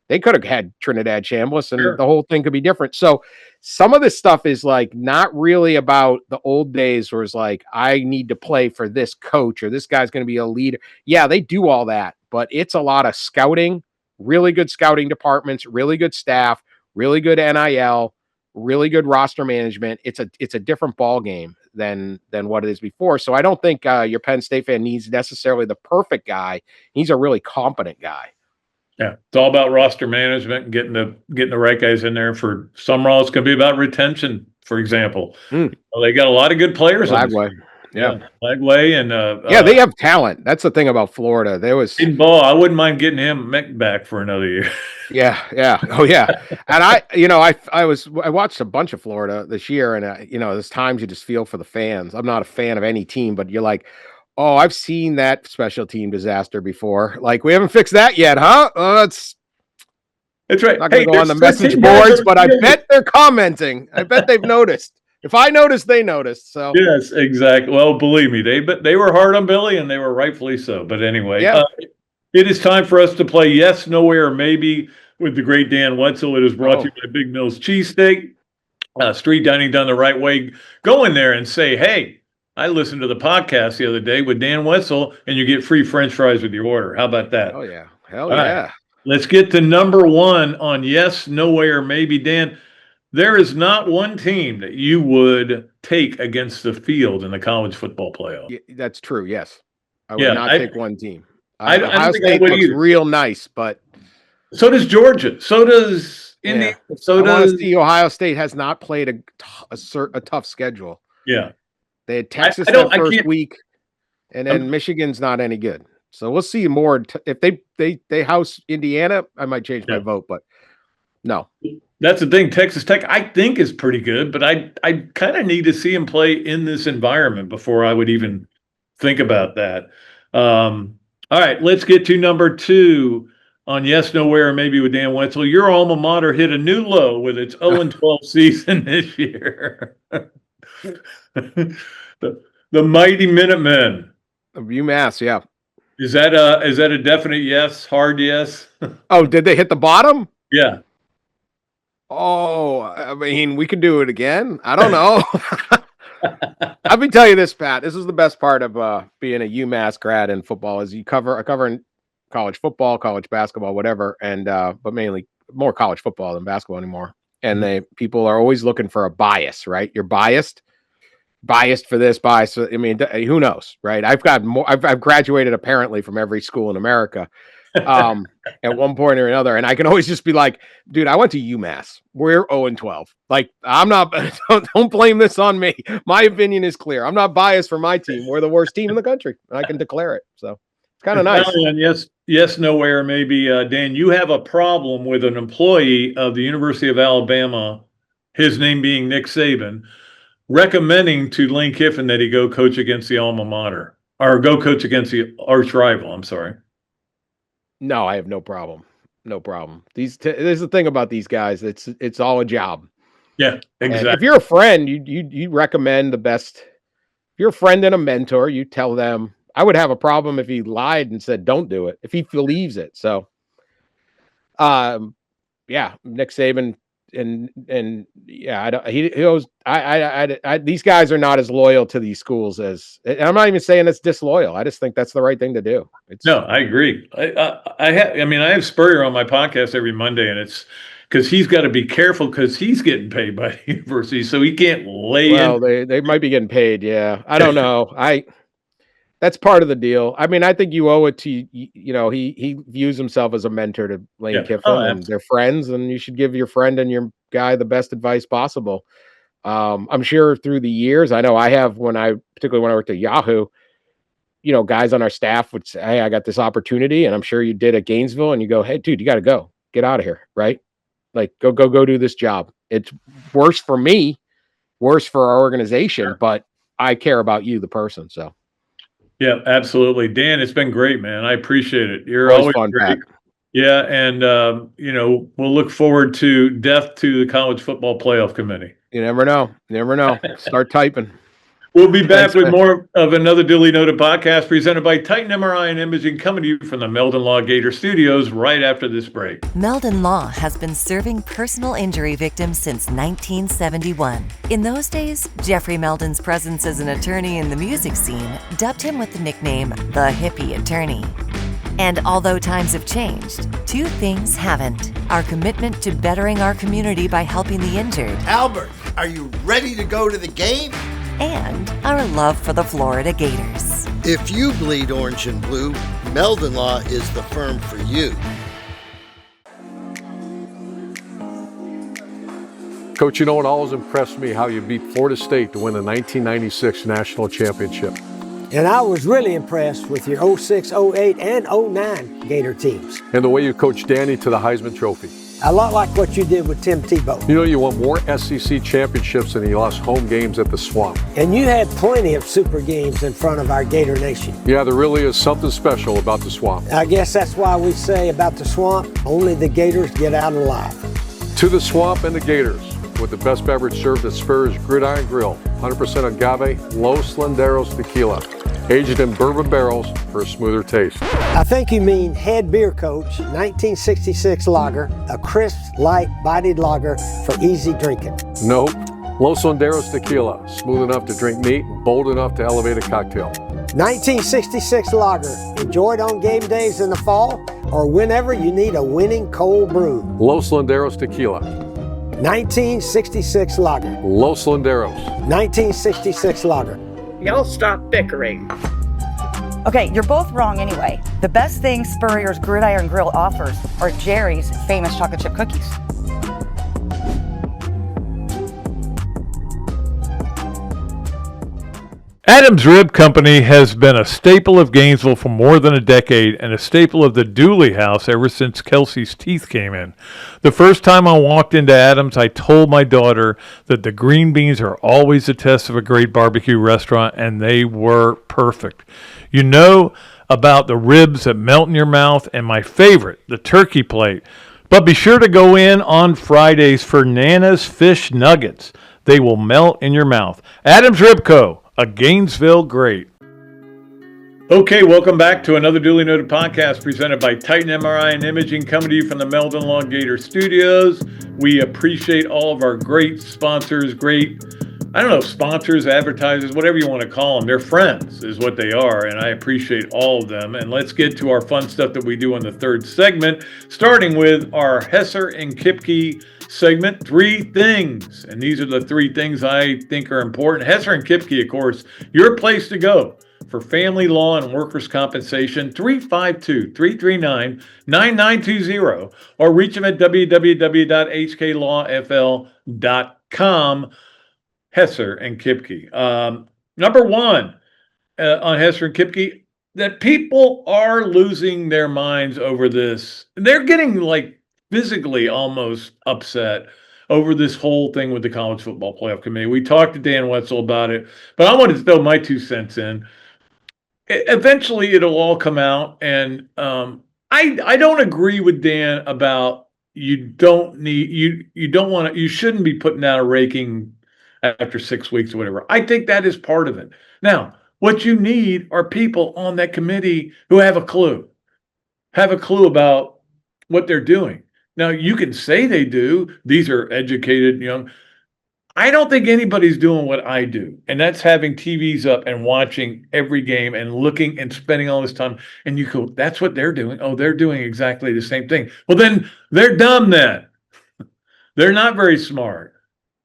they could have had Trinidad Chambliss, and the whole thing could be different. So some of this stuff is like not really about the old days where it's like, I need to play for this coach or this guy's going to be a leader. Yeah, they do all that, but it's a lot of scouting, really good scouting departments, really good staff, really good NIL, really good roster management. It's a different ball game than what it is before. So I don't think your Penn State fan needs necessarily the perfect guy. He's a really competent guy. Yeah, it's all about roster management and getting the right guys in there. For Summerall, it's going to be about retention, for example. Well, they got a lot of good players. Flagway. Yeah. Flagway and they have talent. That's the thing about Florida. There was Ball. I wouldn't mind getting him back for another year. Yeah. Oh yeah. And I watched a bunch of Florida this year, and there's times you just feel for the fans. I'm not a fan of any team, but you're like, oh, I've seen that special team disaster before. Like, we haven't fixed that yet, huh? That's right. Not going to go on the message boards, but I bet they're commenting. I bet they've noticed. If I noticed, they noticed. So yes, exactly. Well, believe me, they were hard on Billy, and they were rightfully so. But anyway, it is time for us to play Yes, Nowhere, or Maybe with the great Dan Wetzel. It is brought to you by Big Mills Cheesesteak. Street dining done the right way. Go in there and say, hey, I listened to the podcast the other day with Dan Wetzel, and you get free French fries with your order. How about that? Oh, yeah. Hell yeah. Right. Let's get to number 1 on Yes, No Way, or Maybe. Dan, there is not one team that you would take against the field in the college football playoff. Yeah, that's true, yes. I would not take one team. I don't think I would either. Real nice, but... So does Georgia. So does Indiana. So does... Ohio State has not played a tough schedule. Yeah. They had Texas that first week, and then Michigan's not any good. So we'll see more. If they house Indiana, I might change my vote, but no. That's the thing. Texas Tech, I think, is pretty good, but I kind of need to see him play in this environment before I would even think about that. All right, let's get to number 2 on Yes, Nowhere, or Maybe with Dan Wetzel. Your alma mater hit a new low with its 0-12 season this year. The mighty Minutemen of UMass, yeah. Is that a definite yes? Hard yes? Oh, did they hit the bottom? Yeah. Oh, I mean, we could do it again. I don't know. Let me tell you this, Pat. This is the best part of being a UMass grad in football is I cover in college football, college basketball, whatever, and but mainly more college football than basketball anymore. And people are always looking for a bias, right? You're biased for this, biased. I mean, who knows, right? I've graduated apparently from every school in America at one point or another. And I can always just be like, dude, I went to UMass. We're 0-12. Like, I'm not, don't blame this on me. My opinion is clear. I'm not biased for my team. We're the worst team in the country. I can declare it. So It's kind of And nice. finally, on yes, nowhere, maybe, Dan, you have a problem with an employee of the University of Alabama, his name being Nick Saban, recommending to Lane Kiffin that he go coach against the alma mater, or go coach against the arch rival. I'm sorry. No, I have no problem. No problem. There's the thing about these guys. It's all a job. Yeah, And if exactly. you're a friend, you recommend the best. If you're a friend and a mentor, you tell them. I would have a problem if he lied and said don't do it. If he believes it. So, yeah, Nick Saban and yeah, I don't. He goes. These guys are not as loyal to these schools as. And I'm not even saying it's disloyal. I just think that's the right thing to do. No, I agree. I have Spurrier on my podcast every Monday, and it's because he's got to be careful because he's getting paid by the university, so he can't lay Well, in. they might be getting paid. Yeah, I don't know. That's part of the deal. I mean, I think you owe it to he views himself as a mentor to Lane Yeah. Kiffin, Oh, and they're friends, and you should give your friend and your guy the best advice possible. I'm sure through the years, I know I have particularly when I worked at Yahoo, guys on our staff would say, "Hey, I got this opportunity," and I'm sure you did at Gainesville, and you go, "Hey, dude, you got to go, get out of here, right? Like, go do this job. It's worse for me, worse for our organization, but I care about you, the person." So. Yeah, absolutely. Dan, it's been great, man. I appreciate it. You're Always always fun, great. Pat. Yeah, and we'll look forward to death to the College Football Playoff Committee. You never know. Start typing. We'll be back Thanks, with man. more of another Dooley Noted podcast presented by Titan MRI and Imaging, coming to you from the Meldon Law Gator Studios right after this break. Meldon Law has been serving personal injury victims since 1971. In those days, Jeffrey Meldon's presence as an attorney in the music scene dubbed him with the nickname the Hippie Attorney. And although times have changed, two things haven't: our commitment to bettering our community by helping the injured, Albert, are you ready to go to the game? and our love for the Florida Gators. If you bleed orange and blue, Meldon Law is the firm for you. Coach, it always impressed me how you beat Florida State to win the 1996 national championship. And I was really impressed with your 06, 08, and 09 Gator teams. And the way you coached Danny to the Heisman Trophy. A lot like what you did with Tim Tebow. You won more SEC championships than you lost home games at the Swamp. And you had plenty of super games in front of our Gator Nation. Yeah, there really is something special about the Swamp. I guess that's why we say about the Swamp, only the Gators get out alive. To the Swamp and the Gators, with the best beverage served at Spurrier's Gridiron Grill. 100% agave, Los Landeros tequila. Aged in bourbon barrels for a smoother taste. I think you mean Head Beer Coach 1966 lager, a crisp, light, bodied lager for easy drinking. Nope. Los Landeros tequila, smooth enough to drink neat, bold enough to elevate a cocktail. 1966 lager, enjoyed on game days in the fall or whenever you need a winning cold brew. Los Landeros tequila. 1966 lager. Los Landeros. 1966 lager. Y'all stop bickering. Okay, you're both wrong anyway. The best thing Spurrier's Gridiron Grill offers are Jerry's famous chocolate chip cookies. Adams Rib Company has been a staple of Gainesville for more than a decade and a staple of the Dooley house ever since Kelsey's teeth came in. The first time I walked into Adams, I told my daughter that the green beans are always a test of a great barbecue restaurant, and they were perfect. You know about the ribs that melt in your mouth, and my favorite, the turkey plate. But be sure to go in on Fridays for Nana's Fish Nuggets. They will melt in your mouth. Adams Rib Co., a Gainesville great. Okay, welcome back to another Duly Noted podcast presented by Titan MRI and Imaging, coming to you from the Meldon Law Gator Studios. We appreciate all of our great sponsors, sponsors, advertisers, whatever you want to call them. They're friends is what they are, and I appreciate all of them. And let's get to our fun stuff that we do in the third segment, starting with our Hesser and Kipke segment, 3 things. And these are the 3 things I think are important. Hesser and Kipke, of course, your place to go for family law and workers' compensation, 352-339-9920, or reach them at www.hklawfl.com. Hesser and Kipke. Number 1 on Hesser and Kipke, that people are losing their minds over this. They're getting like physically almost upset over this whole thing with the college football playoff committee. We talked to Dan Wetzel about it, but I wanted to throw my 2 cents in. Eventually it'll all come out, and I don't agree with Dan about you don't want to, you shouldn't be putting out a ranking after 6 weeks or whatever. I think that is part of it. Now, what you need are people on that committee who have a clue about what they're doing. Now, you can say they do. These are educated, young. I don't think anybody's doing what I do, and that's having TVs up and watching every game and looking and spending all this time. And you go, that's what they're doing. Oh, they're doing exactly the same thing. Well, then they're dumb then. They're not very smart.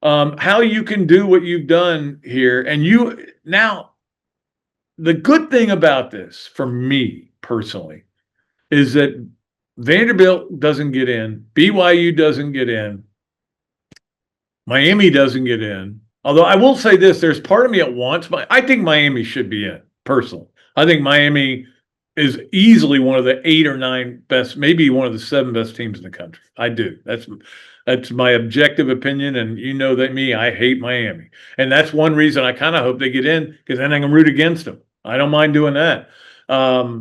How you can do what you've done here, and now, the good thing about this, for me personally, is that Vanderbilt doesn't get in, BYU doesn't get in, Miami doesn't get in. Although I will say this, there's part of me that wants, I think Miami should be in, personally. I think Miami is easily one of the 8 or 9 best, maybe one of the 7 best teams in the country. I do. That's my objective opinion, and you know that me, I hate Miami. And that's one reason I kind of hope they get in, because then I can root against them. I don't mind doing that. But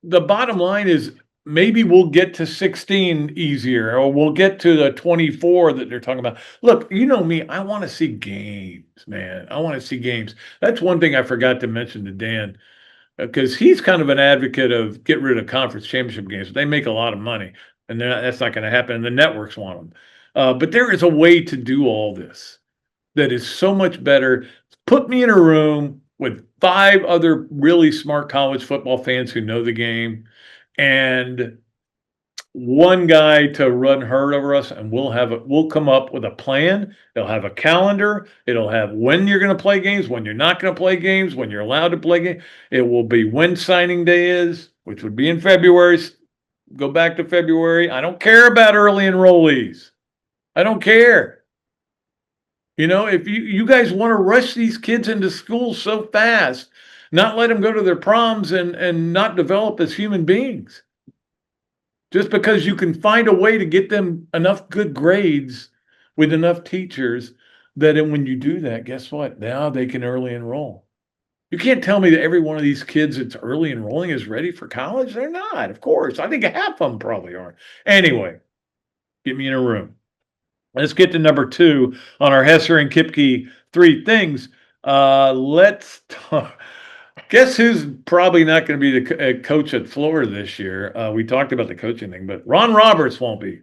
the bottom line is, maybe we'll get to 16 easier, or we'll get to the 24 that they're talking about. Look, you know me, I want to see games, man. I want to see games. That's one thing I forgot to mention to Dan, because he's kind of an advocate of get rid of conference championship games. They make a lot of money, and that's not going to happen. And the networks want them. But there is a way to do all this that is so much better. Put me in a room with 5 other really smart college football fans who know the game, and one guy to run herd over us, and we'll come up with a plan. It'll have a calendar. It'll have when you're going to play games, when you're not going to play games, when you're allowed to play games. It will be when signing day is, which would be in February. Go back to February. I don't care about early enrollees. I don't care. You know, if you guys want to rush these kids into school so fast, not let them go to their proms and not develop as human beings. Just because you can find a way to get them enough good grades with enough teachers that when you do that, guess what? Now they can early enroll. You can't tell me that every one of these kids that's early enrolling is ready for college. They're not, of course. I think half of them probably aren't. Anyway, get me in a room. Let's get to number 2 on our Hesser and Kipke 3 things. Let's talk. Guess who's probably not going to be the coach at Florida this year? We talked about the coaching thing, but Ron Roberts won't be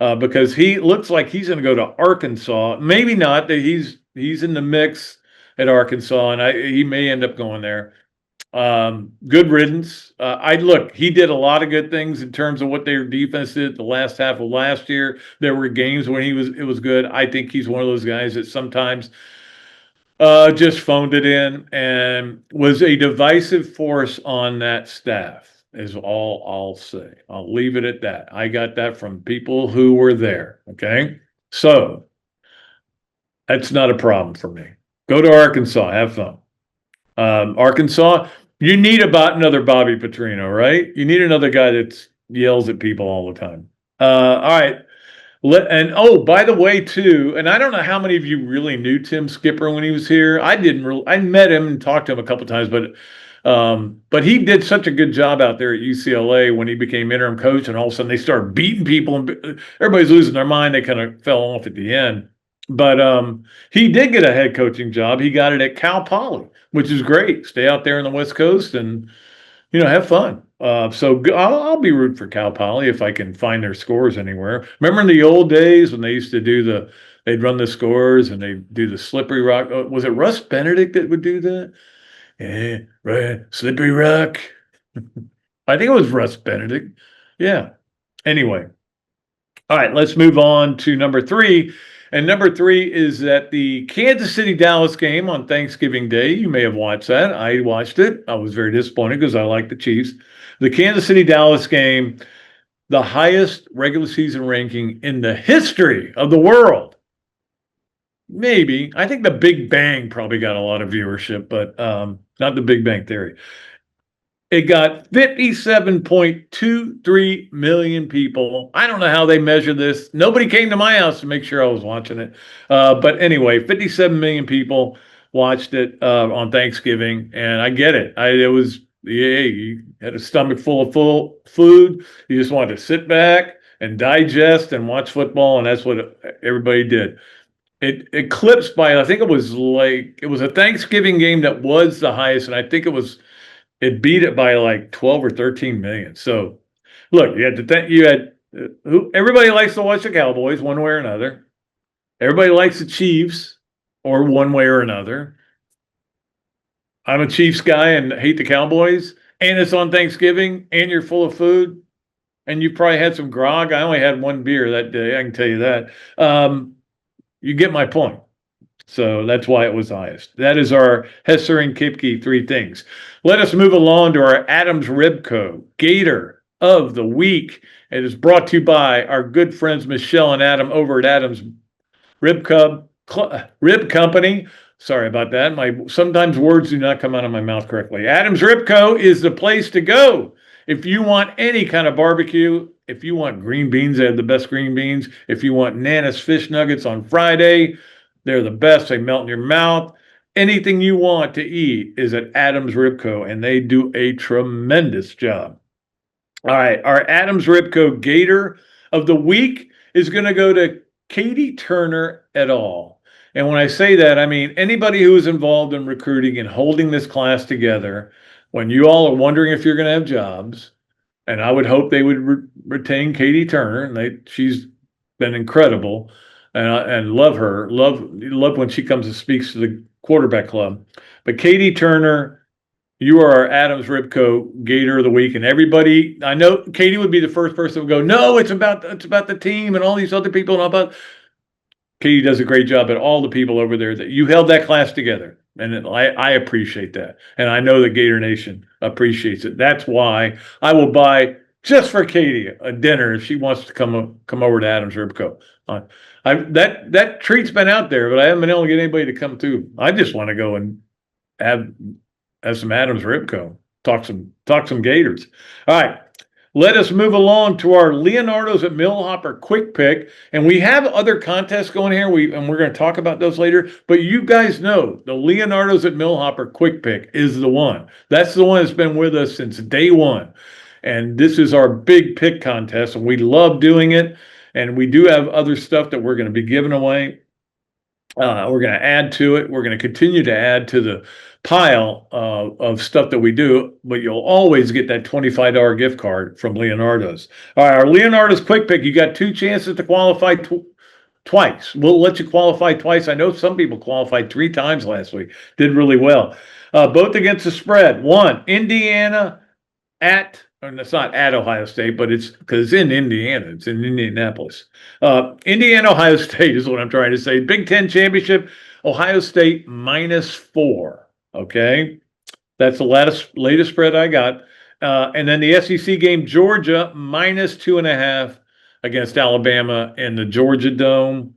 because he looks like he's going to go to Arkansas. Maybe not. He's in the mix at Arkansas, and he may end up going there. Good riddance. He did a lot of good things in terms of what their defense did the last half of last year. There were games when it was good. I think he's one of those guys that sometimes just phoned it in and was a divisive force on that staff, is all I'll say. I'll leave it at that. I got that from people who were there. Okay. So that's not a problem for me. Go to Arkansas, have fun. Arkansas, you need about another Bobby Petrino, right? You need another guy that yells at people all the time. All right. By the way, too, and I don't know how many of you really knew Tim Skipper when he was here. I met him and talked to him a couple times, but he did such a good job out there at UCLA when he became interim coach, and all of a sudden they started beating people and everybody's losing their mind. They kind of fell off at the end. But he did get a head coaching job. He got it at Cal Poly, which is great. Stay out there on the West Coast and, have fun. So I'll be rooting for Cal Poly if I can find their scores anywhere. Remember in the old days when they used to do they'd run the scores and they'd do the slippery rock. Was it Russ Benedict that would do that? Yeah, right. Slippery rock. I think it was Russ Benedict. Yeah. Anyway. All right, let's move on to number 3. And number 3 is that the Kansas City-Dallas game on Thanksgiving Day. You may have watched that. I watched it. I was very disappointed because I like the Chiefs. The Kansas City-Dallas game, the highest regular season ranking in the history of the world. maybe. I think the Big Bang probably got a lot of viewership, but not the Big Bang Theory. It got 57.23 million people. I don't know how they measure this. Nobody came to my house to make sure I was watching it. But anyway, 57 million people watched it on Thanksgiving, and I get it. You had a stomach full of food. You just wanted to sit back and digest and watch football, and that's what everybody did. It eclipsed by, I think it was a Thanksgiving game that was the highest, and I think it beat it by like 12 or 13 million. So look, everybody likes to watch the Cowboys one way or another. Everybody likes the Chiefs or one way or another. I'm a Chiefs guy and hate the Cowboys, and it's on Thanksgiving, and you're full of food, and you probably had some grog. I only had one beer that day, I can tell you that. You get my point. So that's why it was highest. That is our Hesser and Kipke 3 things. Let us move along to our Adams Ribco Gator of the Week. It is brought to you by our good friends Michelle and Adam over at Adams Rib Company. Sorry about that. Sometimes words do not come out of my mouth correctly. Adams Ribco is the place to go if you want any kind of barbecue. If you want green beans, they have the best green beans. If you want Nana's fish nuggets on Friday, they're the best. They melt in your mouth. Anything you want to eat is at Adams Ribco, and they do a tremendous job. All right, our Adams Ribco Gator of the Week is going to go to Katie Turner et al. And when I say that, I mean anybody who is involved in recruiting and holding this class together, when you all are wondering if you're going to have jobs, and I would hope they would retain Katie Turner, and she's been incredible. And love her. Love when she comes and speaks to the quarterback club. But Katie Turner, you are our Adams Ribco Gator of the Week, and everybody. I know Katie would be the first person who would go, no, it's about the team and all these other people and all about. Katie does a great job at all the people over there that you held that class together, and I appreciate that, and I know the Gator Nation appreciates it. That's why I will buy just for Katie a dinner if she wants to come over to Adams Ribco. That treat's been out there, but I haven't been able to get anybody to come through. I just want to go and have some Adams Ribco, talk some Gators. All right, let us move along to our Leonardo's at Millhopper quick pick, and we have other contests going here. We're going to talk about those later. But you guys know the Leonardo's at Millhopper quick pick is the one. That's the one that's been with us since day one, and this is our big pick contest, and we love doing it. And we do have other stuff that we're going to be giving away. We're going to add to it. We're going to continue to add to the pile of stuff that we do, but you'll always get that $25 gift card from Leonardo's. All right, our Leonardo's quick pick, you got 2 chances to qualify twice. We'll let you qualify twice. I know some people qualified 3 times last week, did really well. Both against the spread. 1, Indiana and it's not at Ohio State, but it's because it's in Indiana. It's in Indianapolis. Indiana, Ohio State is what I'm trying to say. Big Ten Championship, Ohio State -4. Okay. That's the latest spread I got. And then the SEC game, Georgia -2.5 against Alabama in the Georgia Dome.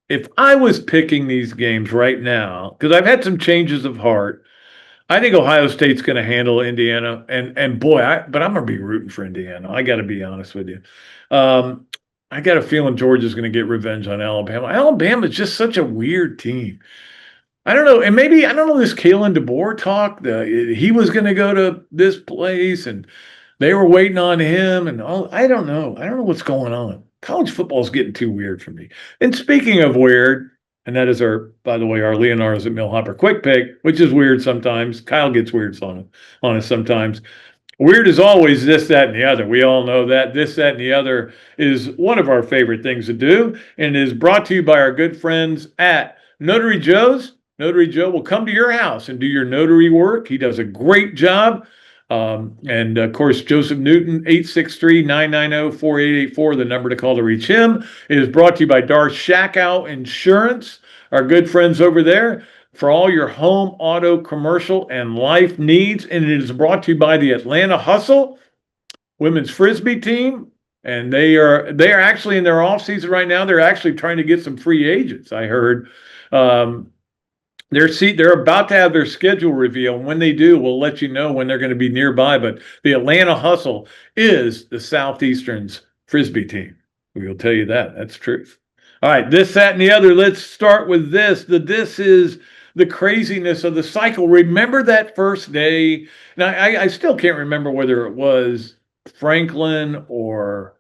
If I was picking these games right now, because I've had some changes of heart, I think Ohio State's going to handle Indiana, and boy, but I'm going to be rooting for Indiana. I got to be honest with you. I got a feeling Georgia's going to get revenge on Alabama. Alabama's just such a weird team. I don't know, and maybe I don't know this Kalen DeBoer talk. He was going to go to this place, and they were waiting on him, and all. I don't know. I don't know what's going on. College football is getting too weird for me. And speaking of weird. And that is by the way, our Leonardo's at Millhopper quick pick, which is weird sometimes. Kyle gets weird on us sometimes. Weird is always this, that, and the other. We all know that. This, that, and the other is one of our favorite things to do, and is brought to you by our good friends at Notary Joe's. Notary Joe will come to your house and do your notary work. He does a great job. And of course, Joseph Newton, 863-990-4884, the number to call to reach him. It is brought to you by Dar Shackow Insurance, our good friends over there, for all your home, auto, commercial, and life needs. And it is brought to you by the Atlanta Hustle women's Frisbee team. And they are actually in their off season right now. They're actually trying to get some free agents. I heard they're about to have their schedule reveal. And when they do, we'll let you know when they're going to be nearby. But the Atlanta Hustle is the Southeastern's Frisbee team. We will tell you that. That's truth. All right, this, that, and the other. Let's start with this. This is the craziness of the cycle. Remember that first day? Now, I still can't remember whether it was Franklin or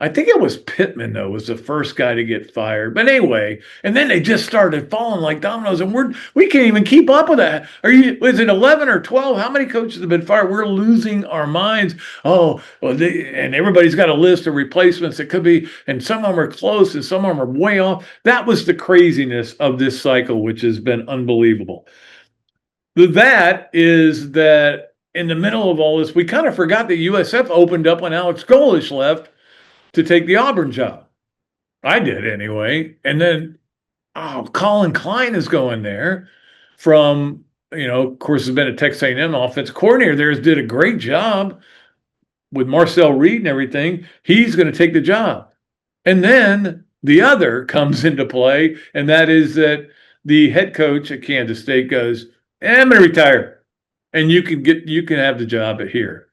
I think it was Pittman, though, was the first guy to get fired. But anyway, and then they just started falling like dominoes, and we can't even keep up with that. Is it 11 or 12? How many coaches have been fired? We're losing our minds. Oh, well, and everybody's got a list of replacements that could be, and some of them are close and some of them are way off. That was the craziness of this cycle, which has been unbelievable. That is that in the middle of all this, we kind of forgot that USF opened up when Alex Golish left to take the Auburn job. I did anyway. And then, Colin Klein is going there from, of course, has been a Texas A&M offensive coordinator there, did a great job with Marcel Reed and everything. He's going to take the job. And then the other comes into play, and that is that the head coach at Kansas State goes, I'm going to retire, and you can have the job here.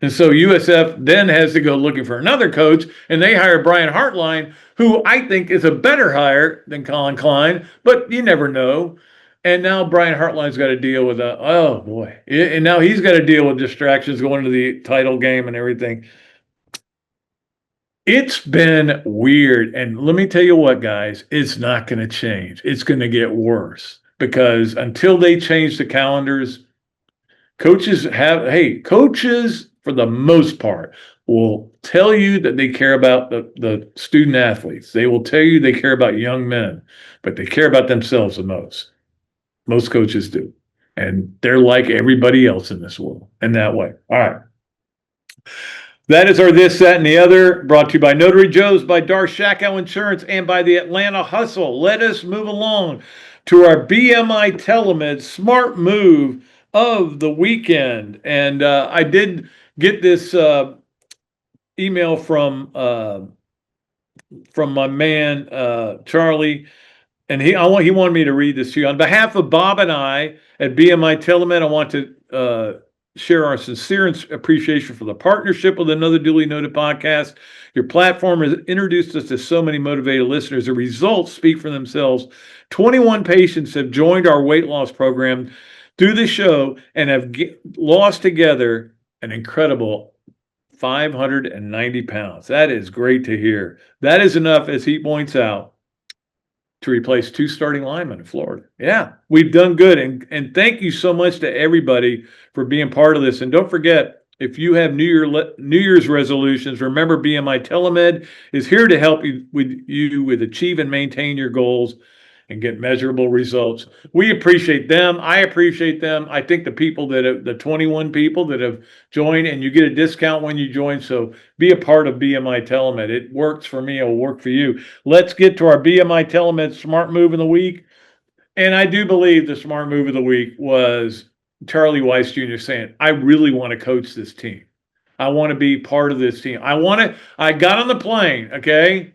And so USF then has to go looking for another coach, and they hire Brian Hartline, who I think is a better hire than Colin Klein, but you never know. And now Brian Hartline's got to deal with and now he's got to deal with distractions going to the title game and everything. It's been weird, and let me tell you what, guys, it's not going to change. It's going to get worse because until they change the calendars, coaches for the most part, will tell you that they care about the student athletes. They will tell you they care about young men, but they care about themselves the most. Most coaches do. And they're like everybody else in this world in that way. All right. That is our this, that, and the other, brought to you by Notary Joe's, by Darshackow Insurance, and by the Atlanta Hustle. Let us move along to our BMI TeleMed Smart Move of the weekend. And I did get this email from my man Charlie, and he wanted me to read this to you. On behalf of Bob and I at BMI TeleMed, I want to share our sincere appreciation for the partnership with Another Duly Noted podcast. Your platform has introduced us to so many motivated listeners. The results speak for themselves. 21 patients have joined our weight loss program through the show and have lost together an incredible 590 pounds. That is great to hear. That is enough, as he points out, to replace 2 starting linemen in Florida. Yeah, we've done good. And thank you so much to everybody for being part of this. And don't forget, if you have New Year's resolutions, remember BMI TeleMed is here to help you with achieve and maintain your goals and get measurable results. We appreciate them. I appreciate them. I think the 21 people that have joined, and you get a discount when you join. So be a part of BMI TeleMed. It works for me. It will work for you. Let's get to our BMI TeleMed Smart Move of the Week. And I do believe the Smart Move of the Week was Charlie Weiss Jr. saying, I really want to coach this team. I want to be part of this team. I got on the plane, okay?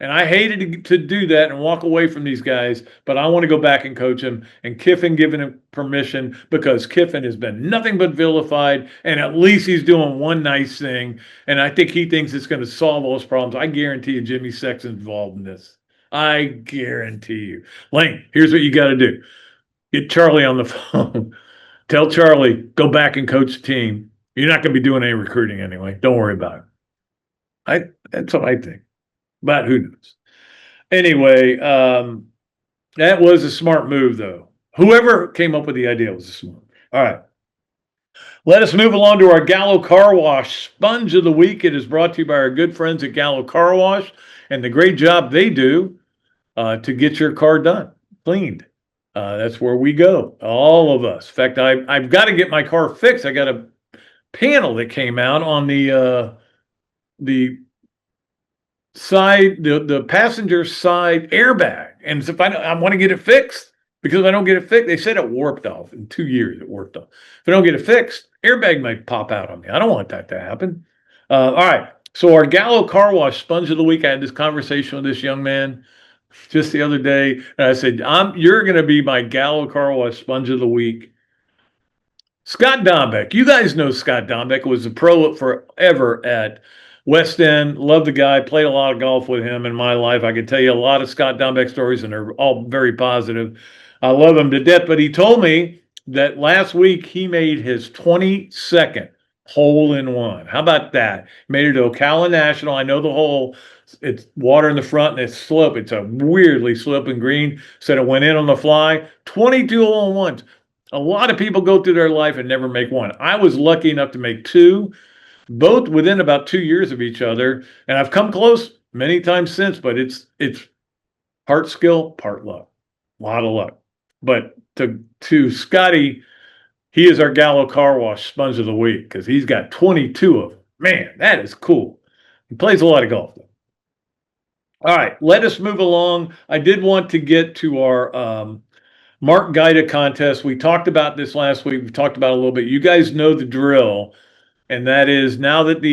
And I hated to do that and walk away from these guys, but I want to go back and coach them. And Kiffin giving him permission, because Kiffin has been nothing but vilified, and at least he's doing one nice thing. And I think he thinks it's going to solve those problems. I guarantee you Jimmy Sexton's involved in this. I guarantee you. Lane, here's what you got to do. Get Charlie on the phone. Tell Charlie, go back and coach the team. You're not going to be doing any recruiting anyway. Don't worry about it. That's what I think. But who knows? Anyway, that was a smart move, though. Whoever came up with the idea was a smart move. All right. Let us move along to our Gallo Car Wash Sponge of the Week. It is brought to you by our good friends at Gallo Car Wash and the great job they do to get your car done, cleaned. That's where we go, all of us. In fact, I've got to get my car fixed. I got a panel that came out on the side, the passenger side airbag, and if I want to get it fixed, because if I don't get it fixed, they said it warped off in 2 years. It warped off. If I don't get it fixed, airbag might pop out on me. I don't want that to happen. All right, So our Gallo Car Wash Sponge of the Week, I had this conversation with this young man just the other day, and I said, you're going to be my Gallo Car Wash Sponge of the Week. Scott Dombeck. You guys know Scott Dombeck was a pro forever at West End. Love the guy. Played a lot of golf with him in my life. I could tell you a lot of Scott Dombeck stories, and they're all very positive. I love him to death. But he told me that last week he made his 22nd hole in one. How about that? Made it to Ocala National. I know the hole. It's water in the front and it's slope. It's a weirdly sloping green. Said it went in on the fly. 22 hole in ones. A lot of people go through their life and never make one. I was lucky enough to make two, both within about 2 years of each other. And I've come close many times since, but it's part skill, part luck. A lot of luck. But to Scotty, he is our Gallo Car Wash Sponge of the Week because he's got 22 of them. Man, that is cool. He plays a lot of golf, though. All right, let us move along. I did want to get to our Mark Gaida contest. We talked about this last week. We talked about it a little bit. You guys know the drill, and that is now that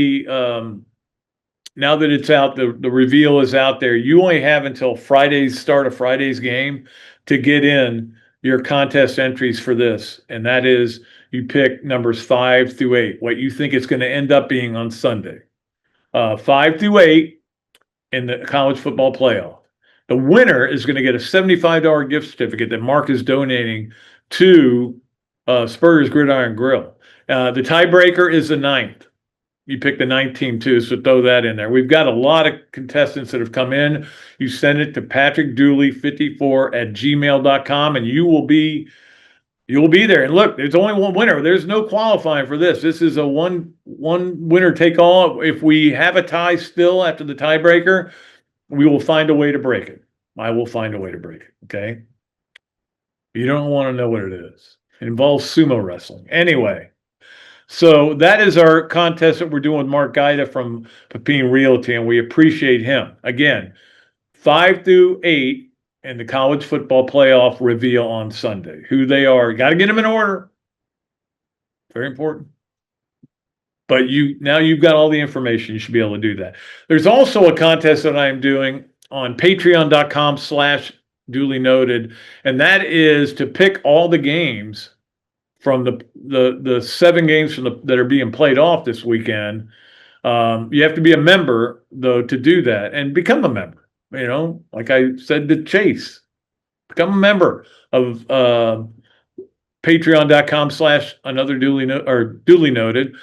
it's out, the reveal is out there. You only have until start of Friday's game to get in your contest entries for this, and that is you pick numbers 5 through 8. What you think it's going to end up being on Sunday, 5 through 8 in the college football playoff. The winner is going to get a $75 gift certificate that Mark is donating to Spurrier's Gridiron Grill. The tiebreaker is the 9th. You pick the 9th team too, so throw that in there. We've got a lot of contestants that have come in. You send it to patrickdooley54@gmail.com, and you will be there. And look, there's only one winner. There's no qualifying for this. This is a one winner take all. If we have a tie still after the tiebreaker, we will find a way to break it. I will find a way to break it, okay? You don't want to know what it is. It involves sumo wrestling. Anyway, so that is our contest that we're doing with Mark Gaida from Pepin Realty, and we appreciate him. Again, 5 through 8 in the college football playoff reveal on Sunday. Who they are. You got to get them in order. Very important. But now you've got all the information. You should be able to do that. There's also a contest that I am doing on patreon.com/Dooley Noted, and that is to pick all the games from the 7 games that are being played off this weekend. You have to be a member, though, to do that and become a member. You know, like I said to Chase, become a member of patreon.com/Dooley Noted.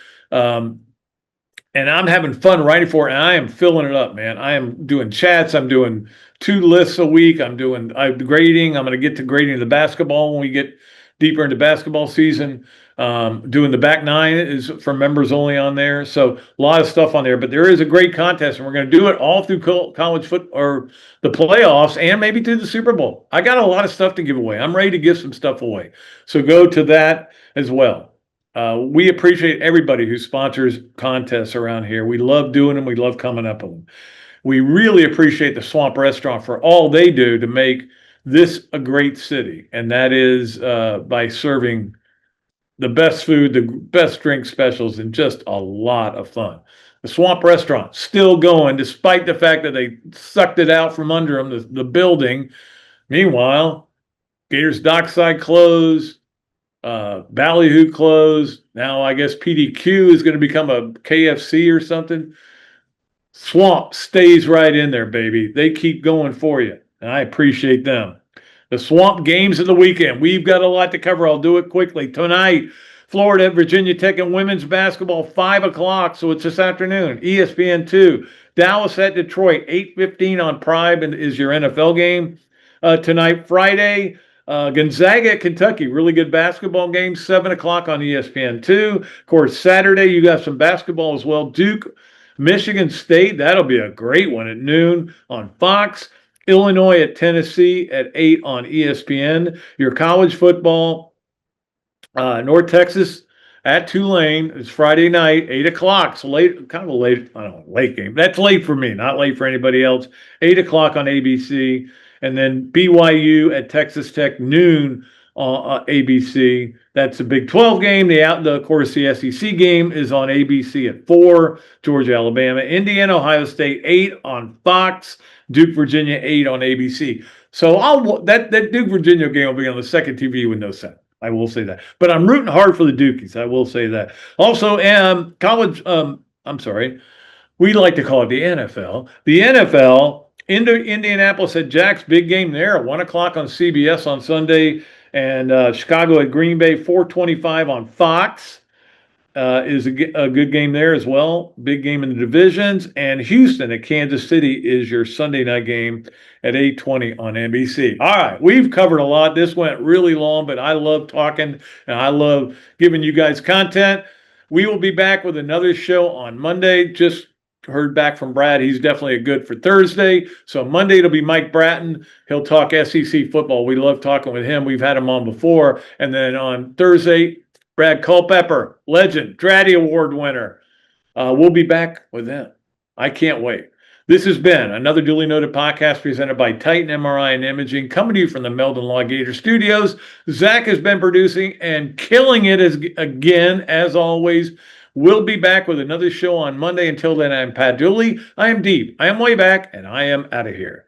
And I'm having fun writing for it, and I am filling it up, man. I am doing chats. I'm doing 2 lists a week. I'm grading. I'm going to get to grading the basketball when we get deeper into basketball season. Doing the back 9 is for members only on there. So a lot of stuff on there, but there is a great contest, and we're going to do it all through college foot or the playoffs and maybe through the Super Bowl. I got a lot of stuff to give away. I'm ready to give some stuff away. So go to that as well. We appreciate everybody who sponsors contests around here. We love doing them. We love coming up with them. We really appreciate the Swamp Restaurant for all they do to make this a great city, and that is by serving the best food, the best drink specials, and just a lot of fun. The Swamp Restaurant still going, despite the fact that they sucked it out from under them, the building. Meanwhile, Gator's Dockside closed. Ballyhoo closed. Now I guess PDQ is going to become a KFC or something. Swamp stays right in there, baby. They keep going for you, and I appreciate them. The Swamp games of the weekend. We've got a lot to cover. I'll do it quickly. Tonight, Florida, Virginia Tech, and women's basketball, 5 o'clock, so it's this afternoon. ESPN 2. Dallas at Detroit, 8:15 on Prime, and is your NFL game. Tonight, Friday, Gonzaga at Kentucky, really good basketball game, 7 o'clock on ESPN 2. Of course, Saturday, you got some basketball as well. Duke, Michigan State, that'll be a great one at noon on Fox. Illinois at Tennessee at 8 on ESPN. Your college football, North Texas at Tulane. It's Friday night, 8 o'clock. So late, kind of a late, I don't know, late game. That's late for me, not late for anybody else. 8 o'clock on ABC. And then BYU at Texas Tech, noon on ABC. That's a Big 12 game. Of course, the SEC game is on ABC at 4. Georgia, Alabama, Indiana, Ohio State 8 on Fox. Duke, Virginia 8 on ABC. So that Duke, Virginia game will be on the second TV with no sound. I will say that. But I'm rooting hard for the Dukies. I will say that. Also, we like to call it the NFL. The NFL, Indianapolis at Jack's big game there at 1 o'clock on CBS on Sunday. And Chicago at Green Bay, 4:25 on Fox. Is a good game there as well. Big game in the divisions. And Houston at Kansas City is your Sunday night game at 8:20 on NBC. All right, we've covered a lot. This went really long, but I love talking and I love giving you guys content. We will be back with another show on Monday. Just heard back from Brad. He's definitely a good for Thursday. So Monday it'll be Mike Bratton. He'll talk SEC football. We love talking with him. We've had him on before. And then on Thursday, Brad Culpepper, legend, Dratty Award winner. We'll be back with them. I can't wait. This has been another duly noted podcast presented by Titan MRI and Imaging, coming to you from the Meldon Law Gator Studios. Zach has been producing and killing it again, as always. We'll be back with another show on Monday. Until then, I'm Pat Dooley. I am deep. I am way back, and I am out of here.